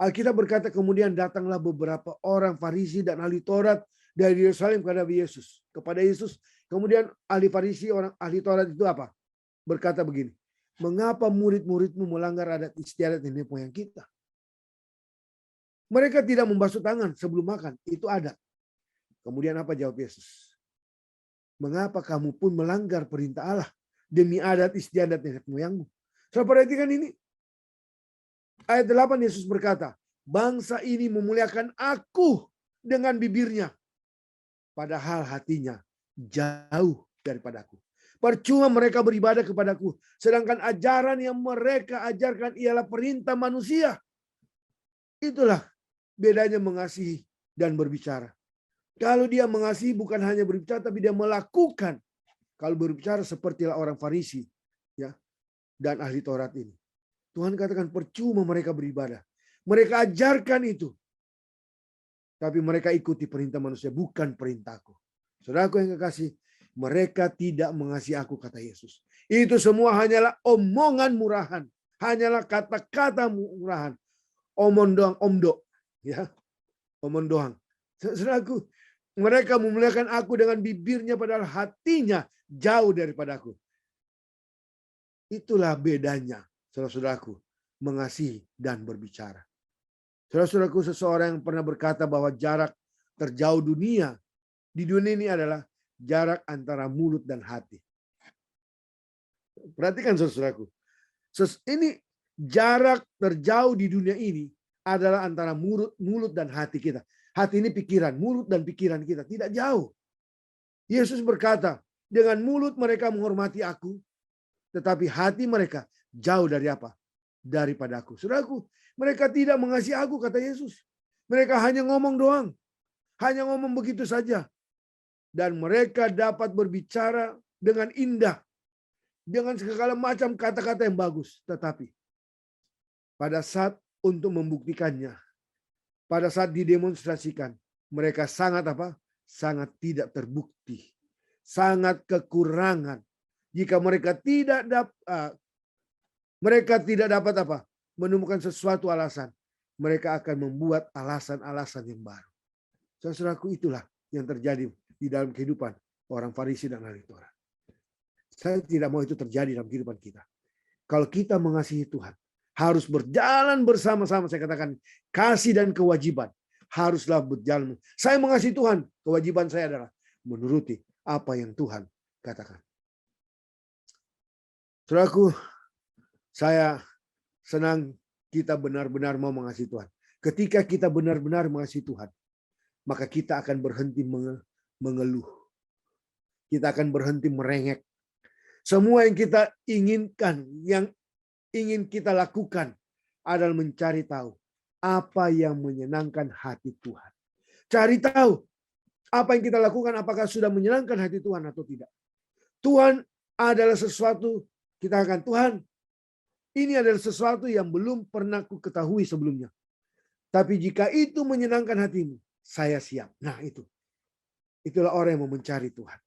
Alkitab berkata kemudian datanglah beberapa orang Farisi dan ahli Taurat dari Yerusalem kepada Yesus. Kemudian ahli Farisi, orang ahli Taurat itu apa? Berkata begini, mengapa murid-muridmu melanggar adat istiadat nenek moyang kita? Mereka tidak membasuh tangan sebelum makan. Itu ada. Kemudian apa jawab Yesus? Mengapa kamu pun melanggar perintah Allah demi adat istiadat nenek moyangmu? Saya perhatikan ini. Ayat 8 Yesus berkata, bangsa ini memuliakan aku dengan bibirnya. Padahal hatinya jauh daripadaku. Percuma mereka beribadah kepadaku. Sedangkan ajaran yang mereka ajarkan ialah perintah manusia. Itulah bedanya mengasihi dan berbicara. Kalau dia mengasihi bukan hanya berbicara, tapi dia melakukan. Kalau berbicara sepertilah orang Farisi ya, dan ahli Taurat ini. Tuhan katakan percuma mereka beribadah. Mereka ajarkan itu. Tapi mereka ikuti perintah manusia, bukan perintahku. Saudaraku yang kekasih, mereka tidak mengasihi aku, kata Yesus. Itu semua hanyalah omongan murahan. Hanyalah kata-kata murahan. Omong doang, omdo. Ya, omong doang. Saudaraku, mereka memuliakan aku dengan bibirnya padahal hatinya jauh daripadaku. Itulah bedanya, saudara-saudaraku, mengasihi dan berbicara. Saudara-saudaraku, seseorang yang pernah berkata bahwa jarak terjauh dunia di dunia ini adalah jarak antara mulut dan hati. Perhatikan saudara-saudaraku. Ini jarak terjauh di dunia ini adalah antara mulut dan hati kita. Hati ini pikiran, mulut dan pikiran kita tidak jauh. Yesus berkata, dengan mulut mereka menghormati aku, tetapi hati mereka jauh dari apa? Daripadaku. Saudaraku, mereka tidak mengasihi aku, kata Yesus. Mereka hanya ngomong doang. Hanya ngomong begitu saja. Dan mereka dapat berbicara dengan indah. Dengan segala macam kata-kata yang bagus. Tetapi pada saat untuk membuktikannya, pada saat didemonstrasikan, mereka sangat apa? Sangat tidak terbukti. Sangat kekurangan. Jika mereka tidak dapat apa? Menemukan sesuatu alasan. Mereka akan membuat alasan-alasan yang baru. Saudaraku, itulah yang terjadi di dalam kehidupan orang Farisi dan ahli Taurat. Saya tidak mau itu terjadi dalam kehidupan kita. Kalau kita mengasihi Tuhan, harus berjalan bersama-sama. Saya katakan, kasih dan kewajiban haruslah berjalan. Saya mengasihi Tuhan, kewajiban saya adalah menuruti apa yang Tuhan katakan. Saudaraku, saya senang kita benar-benar mau mengasihi Tuhan. Ketika kita benar-benar mengasihi Tuhan, maka kita akan berhenti mengeluh. Kita akan berhenti merengek. Semua yang kita inginkan, yang ingin kita lakukan adalah mencari tahu apa yang menyenangkan hati Tuhan. Cari tahu apa yang kita lakukan, apakah sudah menyenangkan hati Tuhan atau tidak. Tuhan adalah sesuatu, kita akan Tuhan, ini adalah sesuatu yang belum pernah ku ketahui sebelumnya. Tapi jika itu menyenangkan hatimu, saya siap. Nah itulah orang yang mau mencari Tuhan.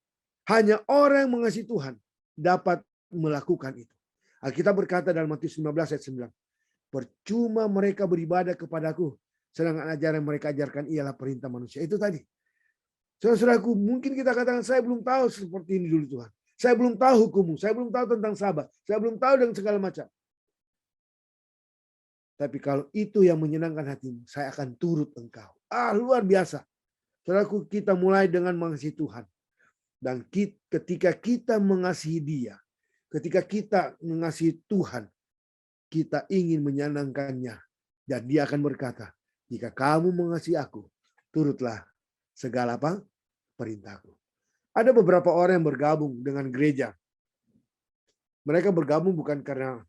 Hanya orang yang mengasihi Tuhan dapat melakukan itu. Alkitab berkata dalam Matius 15 ayat 9. Percuma mereka beribadah kepadaku, sedangkan ajaran yang mereka ajarkan ialah perintah manusia. Itu tadi. Saudaraku, mungkin kita katakan, saya belum tahu seperti ini dulu Tuhan. Saya belum tahu hukummu, saya belum tahu tentang sabat, saya belum tahu dengan segala macam. Tapi kalau itu yang menyenangkan hatimu, saya akan turut engkau. Luar biasa. Saudaraku, kita mulai dengan mengasihi Tuhan. Dan ketika kita mengasihi Dia, ketika kita mengasihi Tuhan, kita ingin menyenangkannya. Dan Dia akan berkata, jika kamu mengasihi aku, turutlah segala apa? Perintahku. Ada beberapa orang yang bergabung dengan gereja. Mereka bergabung bukan karena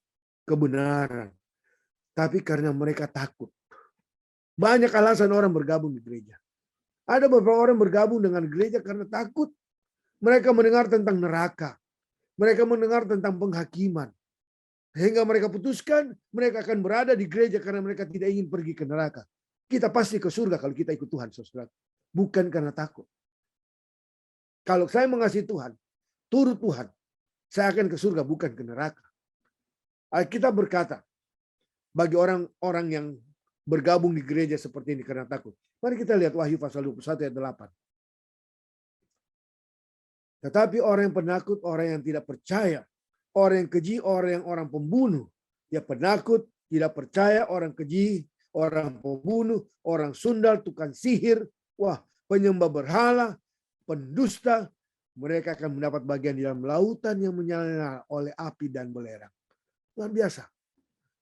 kebenaran, tapi karena mereka takut. Banyak alasan orang bergabung di gereja. Ada beberapa orang bergabung dengan gereja karena takut. Mereka mendengar tentang neraka. Mereka mendengar tentang penghakiman. Sehingga mereka putuskan mereka akan berada di gereja karena mereka tidak ingin pergi ke neraka. Kita pasti ke surga kalau kita ikut Tuhan, saudara. Bukan karena takut. Kalau saya mengasihi Tuhan, turut Tuhan, saya akan ke surga, bukan ke neraka. Kita berkata, bagi orang-orang yang bergabung di gereja seperti ini karena takut. Mari kita lihat Wahyu pasal 21 ayat 8. Tetapi orang yang penakut, orang yang tidak percaya, orang yang keji, orang pembunuh, dia penakut, tidak percaya, orang keji, orang pembunuh, orang sundal, tukang sihir, penyembah berhala, pendusta, mereka akan mendapat bagian di dalam lautan yang menyala oleh api dan belerang. Luar biasa.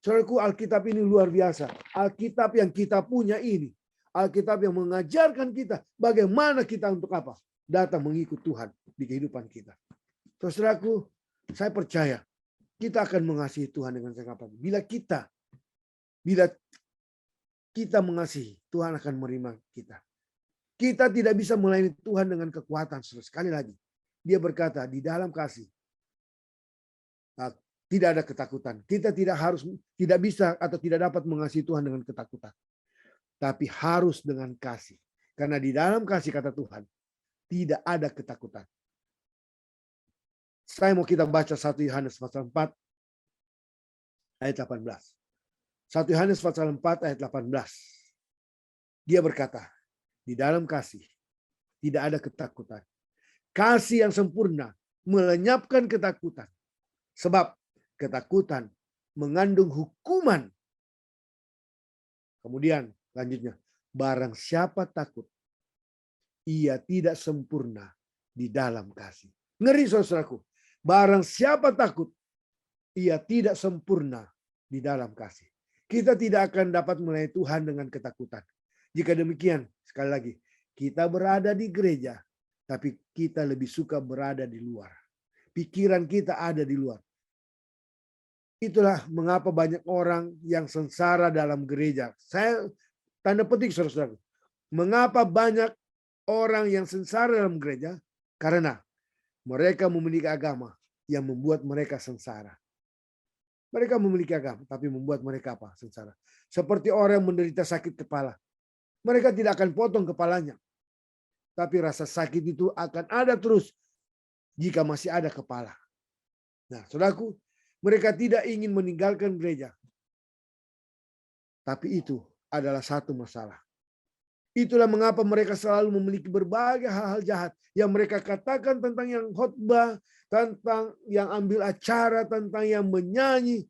Saudaraku, Alkitab ini luar biasa. Alkitab yang kita punya ini. Alkitab yang mengajarkan kita bagaimana kita untuk apa? Datang mengikut Tuhan di kehidupan kita. Saudaraku, saya percaya kita akan mengasihi Tuhan dengan sangat. Bila kita mengasihi, Tuhan akan menerima kita. Kita tidak bisa melayani Tuhan dengan kekuatan. Sekali lagi, Dia berkata di dalam kasih tidak ada ketakutan. Kita tidak bisa atau tidak dapat mengasihi Tuhan dengan ketakutan. Tapi harus dengan kasih. Karena di dalam kasih, kata Tuhan, tidak ada ketakutan. Saya mau kita baca 1 Yohanes pasal 4 ayat 18. 1 Yohanes pasal 4 ayat 18. Dia berkata, di dalam kasih tidak ada ketakutan. Kasih yang sempurna melenyapkan ketakutan. Sebab ketakutan mengandung hukuman. Kemudian lanjutnya, barang siapa takut, ia tidak sempurna di dalam kasih. Ngeri, saudaraku. Barang siapa takut, ia tidak sempurna di dalam kasih. Kita tidak akan dapat melayani Tuhan dengan ketakutan. Jika demikian, sekali lagi, kita berada di gereja, tapi kita lebih suka berada di luar. Pikiran kita ada di luar. Itulah mengapa banyak orang yang sengsara dalam gereja. Saya tanda petik, saudara. Mengapa banyak orang yang sengsara dalam gereja? Karena mereka memiliki agama yang membuat mereka sengsara. Mereka memiliki agama, tapi membuat mereka apa? Sengsara. Seperti orang yang menderita sakit kepala. Mereka tidak akan potong kepalanya. Tapi rasa sakit itu akan ada terus jika masih ada kepala. Nah, saudaraku, mereka tidak ingin meninggalkan gereja. Tapi itu adalah satu masalah. Itulah mengapa mereka selalu memiliki berbagai hal-hal jahat yang mereka katakan tentang yang khotbah, tentang yang ambil acara, tentang yang menyanyi.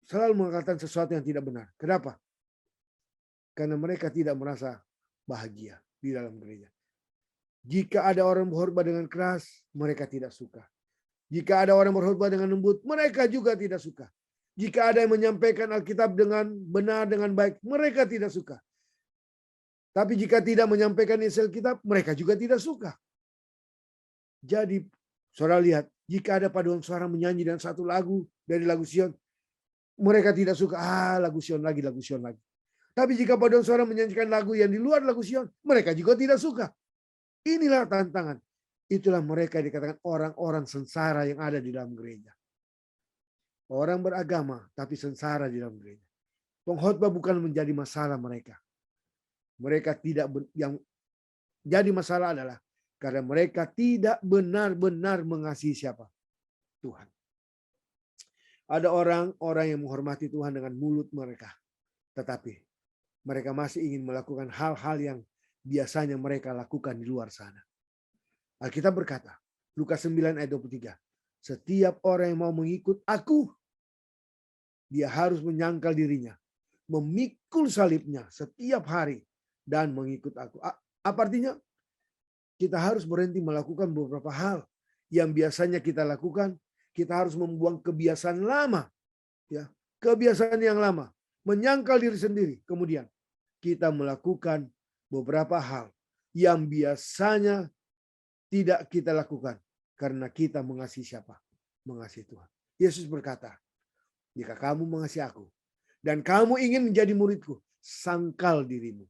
Selalu mengatakan sesuatu yang tidak benar. Kenapa? Karena mereka tidak merasa bahagia di dalam gereja. Jika ada orang berkhotbah dengan keras, mereka tidak suka. Jika ada orang berkhotbah dengan lembut, mereka juga tidak suka. Jika ada yang menyampaikan Alkitab dengan benar, dengan baik, mereka tidak suka. Tapi jika tidak menyampaikan isi Alkitab, mereka juga tidak suka. Jadi, saudara lihat, jika ada paduan suara menyanyi dan satu lagu dari lagu Sion, mereka tidak suka. Lagu Sion lagi, lagu Sion lagi. Tapi jika paduan suara menyanyikan lagu yang di luar lagu Sion, mereka juga tidak suka. Inilah tantangan. Itulah mereka dikatakan orang-orang sengsara yang ada di dalam gereja. Orang beragama tapi sengsara di dalam gereja. Pengkhotbah bukan menjadi masalah mereka. Mereka tidak yang jadi masalah adalah karena mereka tidak benar-benar mengasihi siapa? Tuhan. Ada orang-orang yang menghormati Tuhan dengan mulut mereka. Tetapi mereka masih ingin melakukan hal-hal yang biasanya mereka lakukan di luar sana. Alkitab berkata, Lukas 9 ayat 23. Setiap orang yang mau mengikut aku, dia harus menyangkal dirinya, memikul salibnya setiap hari dan mengikut aku. Apa artinya? Kita harus berhenti melakukan beberapa hal yang biasanya kita lakukan. Kita harus membuang kebiasaan lama, ya, kebiasaan yang lama, menyangkal diri sendiri. Kemudian kita melakukan beberapa hal yang biasanya tidak kita lakukan karena kita mengasihi siapa? Mengasihi Tuhan. Yesus berkata, jika kamu mengasihi aku dan kamu ingin menjadi muridku, sangkal dirimu.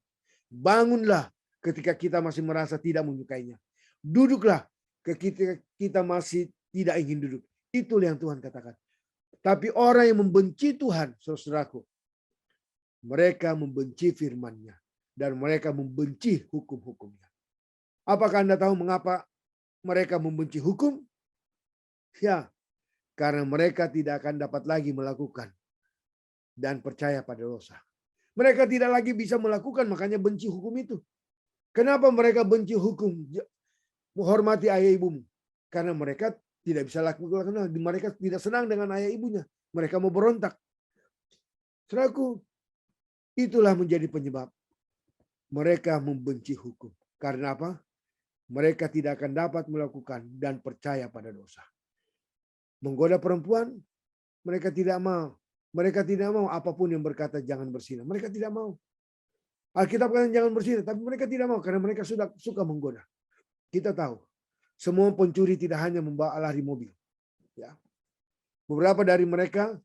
Bangunlah ketika kita masih merasa tidak menyukainya. Duduklah ketika kita masih tidak ingin duduk. Itulah yang Tuhan katakan. Tapi orang yang membenci Tuhan, saudaraku, mereka membenci firman-Nya dan mereka membenci hukum-hukumnya. Apakah Anda tahu mengapa mereka membenci hukum? Ya, karena mereka tidak akan dapat lagi melakukan dan percaya pada dosa. Mereka tidak lagi bisa melakukan, makanya benci hukum itu. Kenapa mereka benci hukum? Menghormati ayah ibumu. Karena mereka tidak bisa lakukan, mereka tidak senang dengan ayah ibunya. Mereka mau berontak. Saudaraku, itulah menjadi penyebab mereka membenci hukum. Karena apa? Mereka tidak akan dapat melakukan dan percaya pada dosa. Menggoda perempuan, mereka tidak mau. Mereka tidak mau apapun yang berkata jangan berzina. Mereka tidak mau. Alkitab katakan jangan berzina, tapi mereka tidak mau karena mereka sudah suka menggoda. Kita tahu, semua pencuri tidak hanya membawa lari mobil. Ya. Beberapa dari mereka,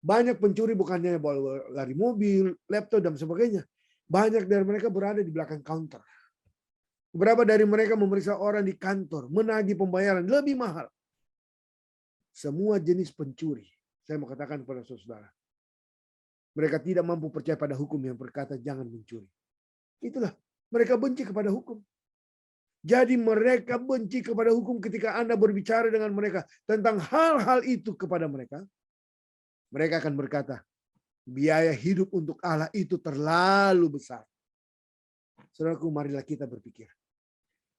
banyak pencuri bukannya bawa lari mobil, laptop dan sebagainya. Banyak dari mereka berada di belakang counter. Beberapa dari mereka memeriksa orang di kantor, menagih pembayaran lebih mahal. Semua jenis pencuri. Saya mau katakan kepada saudara. Mereka tidak mampu percaya pada hukum yang berkata jangan mencuri. Itulah, mereka benci kepada hukum. Jadi mereka benci kepada hukum ketika Anda berbicara dengan mereka tentang hal-hal itu kepada mereka. Mereka akan berkata, biaya hidup untuk Allah itu terlalu besar. Saudaraku, marilah kita berpikir.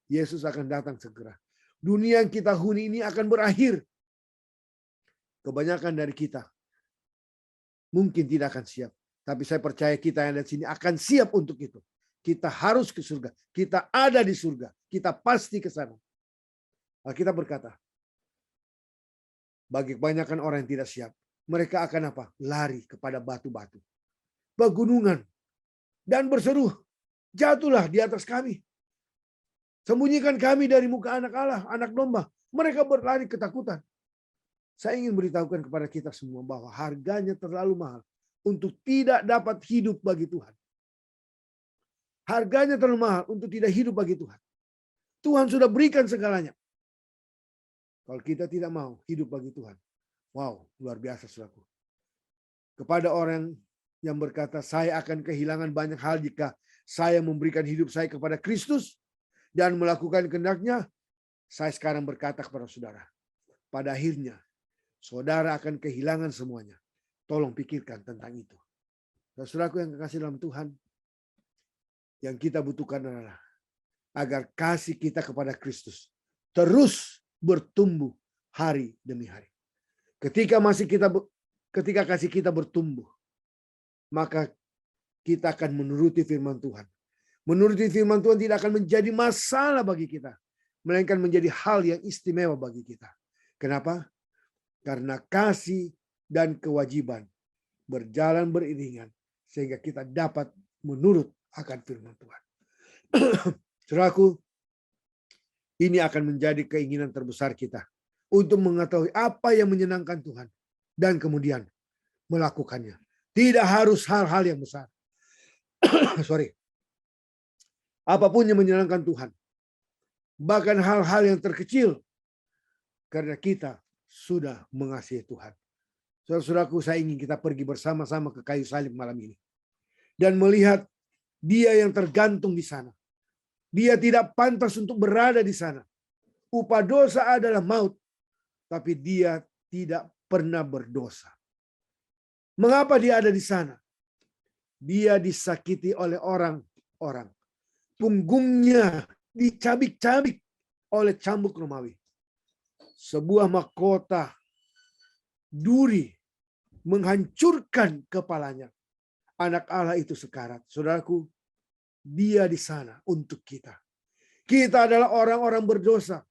Yesus akan datang segera. Dunia yang kita huni ini akan berakhir. Kebanyakan dari kita mungkin tidak akan siap. Tapi saya percaya kita yang ada di sini akan siap untuk itu. Kita harus ke surga. Kita ada di surga. Kita pasti ke sana. Alkitab berkata, bagi kebanyakan orang yang tidak siap, mereka akan apa? Lari kepada batu-batu, pegunungan, dan berseru, jatuhlah di atas kami. Sembunyikan kami dari muka anak Allah, anak domba. Mereka berlari ketakutan. Saya ingin beritahukan kepada kita semua bahwa harganya terlalu mahal untuk tidak dapat hidup bagi Tuhan. Harganya terlalu mahal untuk tidak hidup bagi Tuhan. Tuhan sudah berikan segalanya. Kalau kita tidak mau hidup bagi Tuhan. Wow, luar biasa saudaraku. Kepada orang yang berkata, saya akan kehilangan banyak hal jika saya memberikan hidup saya kepada Kristus dan melakukan kehendaknya. Saya sekarang berkata kepada saudara, pada akhirnya saudara akan kehilangan semuanya. Tolong pikirkan tentang itu. Saudaraku yang kekasih dalam Tuhan, yang kita butuhkan adalah agar kasih kita kepada Kristus terus bertumbuh hari demi hari. Ketika kasih kita bertumbuh, maka kita akan menuruti firman Tuhan. Menuruti firman Tuhan tidak akan menjadi masalah bagi kita, melainkan menjadi hal yang istimewa bagi kita. Kenapa? Karena kasih dan kewajiban berjalan beriringan sehingga kita dapat menurut akan firman Tuhan. Saudaraku, ini akan menjadi keinginan terbesar kita untuk mengetahui apa yang menyenangkan Tuhan dan kemudian melakukannya. Tidak harus hal-hal yang besar. Apapun yang menyenangkan Tuhan. Bahkan hal-hal yang terkecil. Karena kita sudah mengasihi Tuhan. Saudara-saudaraku, saya ingin kita pergi bersama-sama ke kayu salib malam ini. Dan melihat dia yang tergantung di sana. Dia tidak pantas untuk berada di sana. Upah dosa adalah maut. Tapi dia tidak pernah berdosa. Mengapa dia ada di sana? Dia disakiti oleh orang-orang. Punggungnya dicabik-cabik oleh cambuk Romawi. Sebuah mahkota duri menghancurkan kepalanya. Anak Allah itu sekarat. Saudaraku, dia di sana untuk kita. Kita adalah orang-orang berdosa.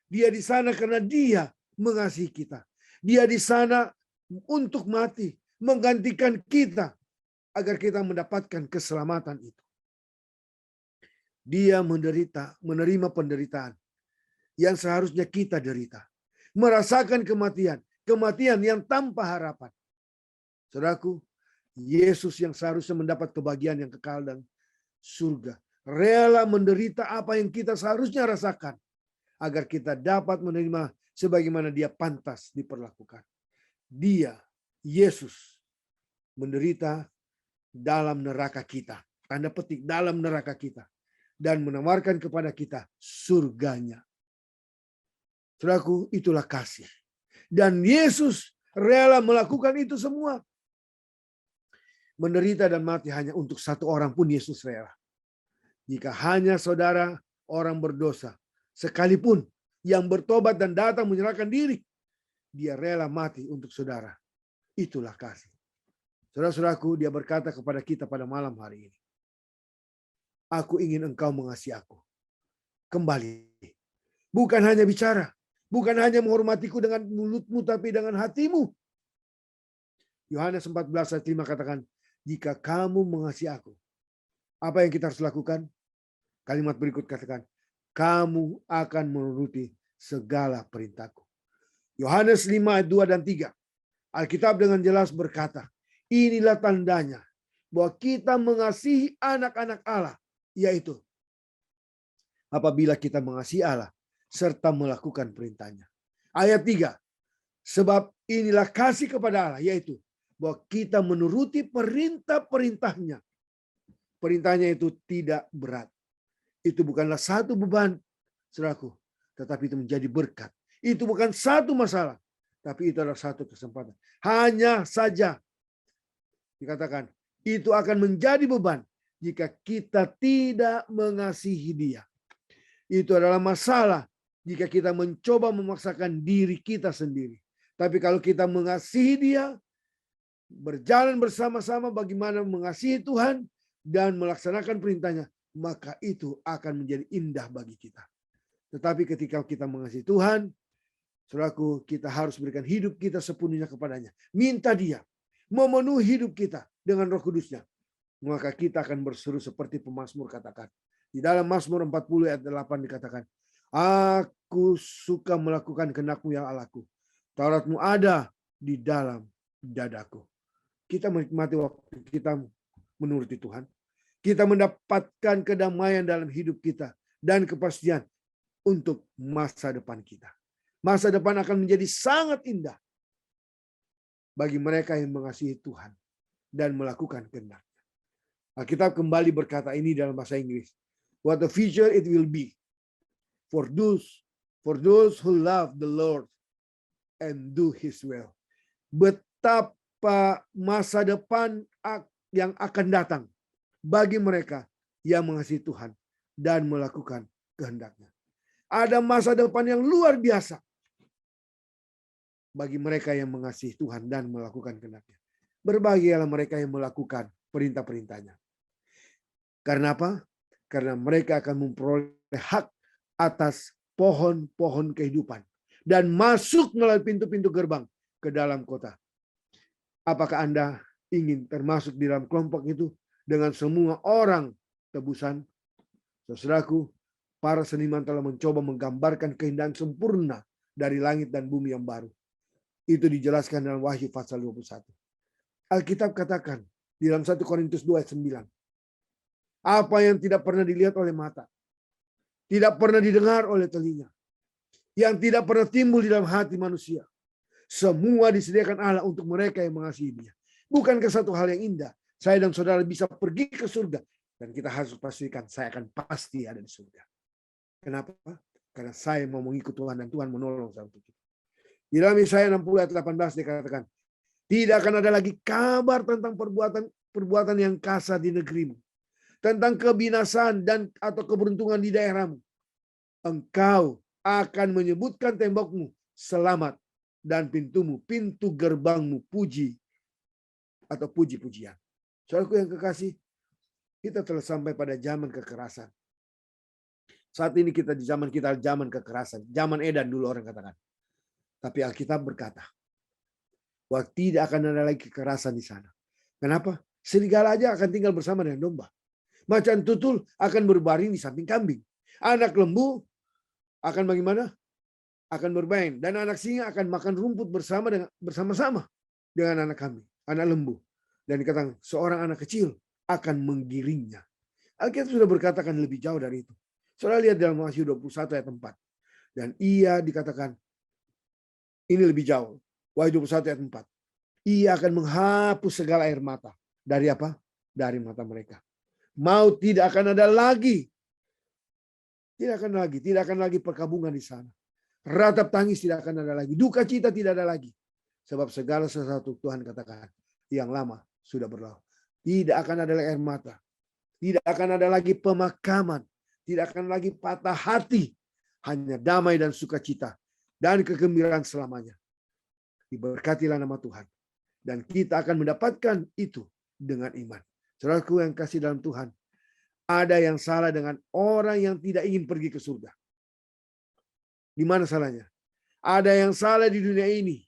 Dia di sana karena dia mengasihi kita. Dia di sana untuk mati, menggantikan kita agar kita mendapatkan keselamatan itu. Dia menerima penderitaan yang seharusnya kita derita. Merasakan kematian yang tanpa harapan. Saudaraku, Yesus yang seharusnya mendapat kebahagiaan yang kekal dan surga, rela menderita apa yang kita seharusnya rasakan agar kita dapat menerima sebagaimana dia pantas diperlakukan. Dia, Yesus, menderita dalam neraka kita. Tanda petik, dalam neraka kita. Dan menawarkan kepada kita surganya. Saudaraku, itulah kasih. Dan Yesus rela melakukan itu semua. Menderita dan mati hanya untuk satu orang pun Yesus rela. Jika hanya saudara orang berdosa, sekalipun yang bertobat dan datang menyerahkan diri, dia rela mati untuk saudara. Itulah kasih. Saudara-saudaraku, dia berkata kepada kita pada malam hari ini, aku ingin engkau mengasihi aku. Kembali. Bukan hanya bicara. Bukan hanya menghormatiku dengan mulutmu, tapi dengan hatimu. Yohanes 14 ayat 5 katakan, jika kamu mengasihi aku, apa yang kita harus lakukan? Kalimat berikut katakan, kamu akan menuruti segala perintahku. Yohanes 5 ayat 2 dan 3. Alkitab dengan jelas berkata, inilah tandanya bahwa kita mengasihi anak-anak Allah, yaitu apabila kita mengasihi Allah serta melakukan perintahnya. Ayat 3. Sebab inilah kasih kepada Allah, yaitu bahwa kita menuruti perintah-perintahnya. Perintahnya itu tidak berat. Itu bukanlah satu beban, saudaraku, tetapi itu menjadi berkat. Itu bukan satu masalah, tapi itu adalah satu kesempatan. Hanya saja dikatakan, itu akan menjadi beban jika kita tidak mengasihi dia. Itu adalah masalah jika kita mencoba memaksakan diri kita sendiri. Tapi kalau kita mengasihi dia, berjalan bersama-sama bagaimana mengasihi Tuhan dan melaksanakan perintahnya, maka itu akan menjadi indah bagi kita. Tetapi ketika kita mengasihi Tuhan, saudaraku, kita harus berikan hidup kita sepenuhnya kepadanya. Minta dia memenuhi hidup kita dengan Roh Kudusnya. Maka kita akan berseru seperti pemazmur katakan. Di dalam Mazmur 40 ayat 8 dikatakan, aku suka melakukan kehendak-Mu ya Allahku. Taurat-Mu ada di dalam dadaku. Kita menikmati waktu kita menuruti Tuhan. Kita mendapatkan kedamaian dalam hidup kita dan kepastian untuk masa depan kita. Masa depan akan menjadi sangat indah bagi mereka yang mengasihi Tuhan dan melakukan kehendak-Nya. Alkitab kembali berkata ini dalam bahasa Inggris. What the future it will be for those For those who love the Lord and do His will. Betapa masa depan yang akan datang bagi mereka yang mengasihi Tuhan dan melakukan kehendak-Nya. Ada masa depan yang luar biasa bagi mereka yang mengasihi Tuhan dan melakukan kehendak-Nya. Berbahagialah mereka yang melakukan perintah-perintah-Nya. Karena apa? Karena mereka akan memperoleh hak atas pohon-pohon kehidupan dan masuk melalui pintu-pintu gerbang ke dalam kota. Apakah Anda ingin termasuk di dalam kelompok itu dengan semua orang tebusan? Saudaraku, para seniman telah mencoba menggambarkan keindahan sempurna dari langit dan bumi yang baru. Itu dijelaskan dalam Wahyu pasal 21. Alkitab katakan di dalam 1 Korintus 2 ayat 9. Apa yang tidak pernah dilihat oleh mata, tidak pernah didengar oleh telinga, yang tidak pernah timbul di dalam hati manusia, semua disediakan Allah untuk mereka yang mengasihi Dia. Bukankah satu hal yang indah? Saya dan saudara bisa pergi ke surga. Dan kita harus pastikan saya akan pasti ada di surga. Kenapa? Karena saya mau mengikut Tuhan dan Tuhan menolong saya untuk itu. Di dalam Yesaya 60 ayat 18 dikatakan, tidak akan ada lagi kabar tentang perbuatan yang kasar di negerimu. Tentang kebinasaan dan atau keberuntungan di daerahmu. Engkau akan menyebutkan tembokmu selamat dan pintu gerbangmu puji atau puji-pujian. Saudaraku yang kekasih, kita telah sampai pada zaman kekerasan. Saat ini kita di zaman kekerasan, zaman edan dulu orang katakan. Tapi Alkitab berkata, bahwa tidak akan ada lagi kekerasan di sana. Kenapa? Serigala aja akan tinggal bersama dengan domba. Macan tutul akan berbaring di samping kambing. Anak lembu akan bagaimana? Akan bermain. Dan anak singa akan makan rumput bersama-sama dengan anak kambing, anak lembu. Dan dikatakan seorang anak kecil akan menggiringnya. Alkitab sudah berkatakan lebih jauh dari itu. Saudara lihat dalam Wahyu 21 ayat 4. Dan ia dikatakan, ini lebih jauh. Wahyu 21 ayat 4. Ia akan menghapus segala air mata. Dari apa? Dari mata mereka. Maut tidak akan ada lagi. Tidak akan lagi perkabungan di sana. Ratap tangis tidak akan ada lagi. Duka cita tidak ada lagi. Sebab segala sesuatu Tuhan katakan yang lama sudah berlalu. Tidak akan ada lagi air mata. Tidak akan ada lagi pemakaman. Tidak akan lagi patah hati. Hanya damai dan sukacita. Dan kegembiraan selamanya. Diberkatilah nama Tuhan. Dan kita akan mendapatkan itu dengan iman. Saudaraku yang kasih dalam Tuhan. Ada yang salah dengan orang yang tidak ingin pergi ke surga. Di mana salahnya? Ada yang salah di dunia ini.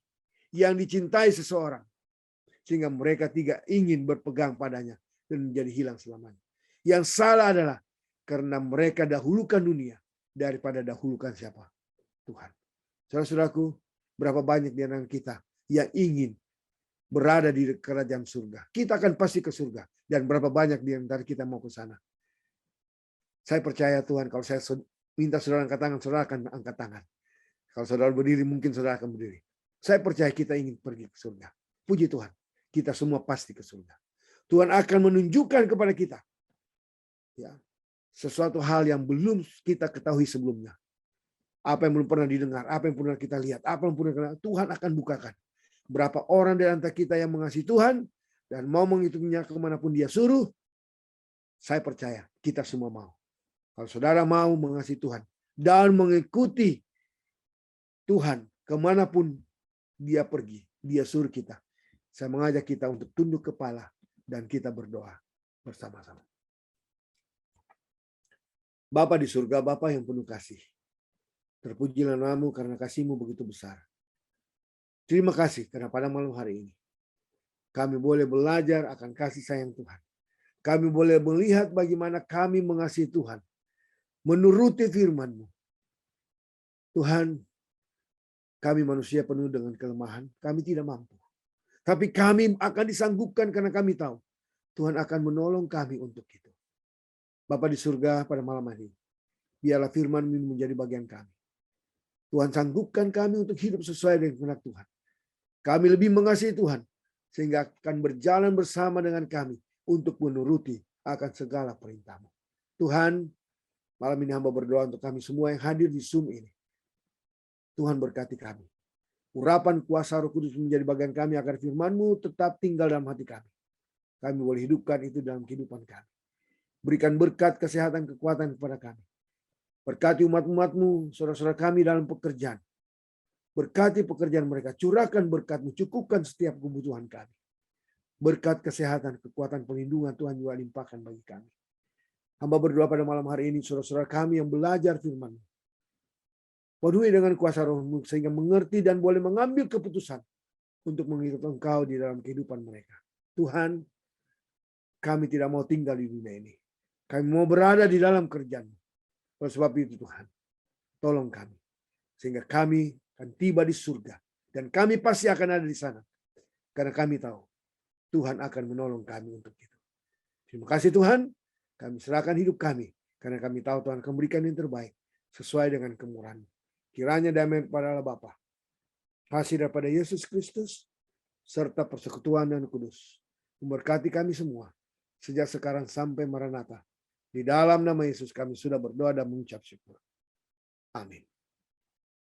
Yang dicintai seseorang. Sehingga mereka tidak ingin berpegang padanya. Dan menjadi hilang selamanya. Yang salah adalah. Karena mereka dahulukan dunia. Daripada dahulukan siapa? Tuhan. Saudara-saudaraku. Berapa banyak di antara kita. Yang ingin berada di kerajaan surga. Kita akan pasti ke surga. Dan berapa banyak di antara kita mau ke sana. Saya percaya Tuhan, kalau saya minta saudara angkat tangan, saudara akan angkat tangan. Kalau saudara berdiri, mungkin saudara akan berdiri. Saya percaya kita ingin pergi ke surga. Puji Tuhan, kita semua pasti ke surga. Tuhan akan menunjukkan kepada kita ya, sesuatu hal yang belum kita ketahui sebelumnya. Apa yang belum pernah didengar, apa yang pernah kita lihat, apa yang pernah Tuhan akan bukakan. Berapa orang di antara kita yang mengasihi Tuhan, dan mau mengikutinya kemanapun dia suruh, saya percaya kita semua mau. Kalau saudara mau mengasihi Tuhan dan mengikuti Tuhan kemanapun dia pergi, dia suruh kita. Saya mengajak kita untuk tunduk kepala dan kita berdoa bersama-sama. Bapa di surga, Bapa yang penuh kasih. Terpujilah namamu karena kasih-Mu begitu besar. Terima kasih karena pada malam hari ini kami boleh belajar akan kasih sayang Tuhan. Kami boleh melihat bagaimana kami mengasihi Tuhan. Menuruti firman-Mu. Tuhan, kami manusia penuh dengan kelemahan. Kami tidak mampu. Tapi kami akan disanggupkan karena kami tahu. Tuhan akan menolong kami untuk itu. Bapa di surga pada malam hari. Biarlah firman-Mu menjadi bagian kami. Tuhan sanggupkan kami untuk hidup sesuai dengan kehendak Tuhan. Kami lebih mengasihi Tuhan. Sehingga akan berjalan bersama dengan kami untuk menuruti akan segala perintah-Mu. Tuhan, malam ini hamba berdoa untuk kami semua yang hadir di Zoom ini. Tuhan berkati kami. Urapan kuasa Roh Kudus menjadi bagian kami agar firman-Mu tetap tinggal dalam hati kami. Kami boleh hidupkan itu dalam kehidupan kami. Berikan berkat, kesehatan, kekuatan kepada kami. Berkati umat-umat-Mu, saudara-saudara kami dalam pekerjaan. Berkati pekerjaan mereka. Curahkan berkat-Mu, cukupkan setiap kebutuhan kami. Berkat kesehatan, kekuatan, perlindungan Tuhan juga limpahkan bagi kami. Hamba berdoa pada malam hari ini, saudara-saudara kami yang belajar firman-Mu. Penuhi dengan kuasa Roh-Mu sehingga mengerti dan boleh mengambil keputusan untuk mengikut Engkau di dalam kehidupan mereka. Tuhan, kami tidak mau tinggal di dunia ini. Kami mau berada di dalam kerjaan-Mu. Oleh sebab itu Tuhan, tolong kami. Sehingga kami akan tiba di surga. Dan kami pasti akan ada di sana. Karena kami tahu Tuhan akan menolong kami untuk itu. Terima kasih Tuhan. Kami serahkan hidup kami. Karena kami tahu Tuhan akan memberikan yang terbaik. Sesuai dengan kemurahan-Mu. Kiranya damai kepada Allah Bapa, kasih daripada Yesus Kristus, serta persekutuan dan kudus memberkati kami semua, sejak sekarang sampai Maranatha. Di dalam nama Yesus kami sudah berdoa dan mengucap syukur. Amin.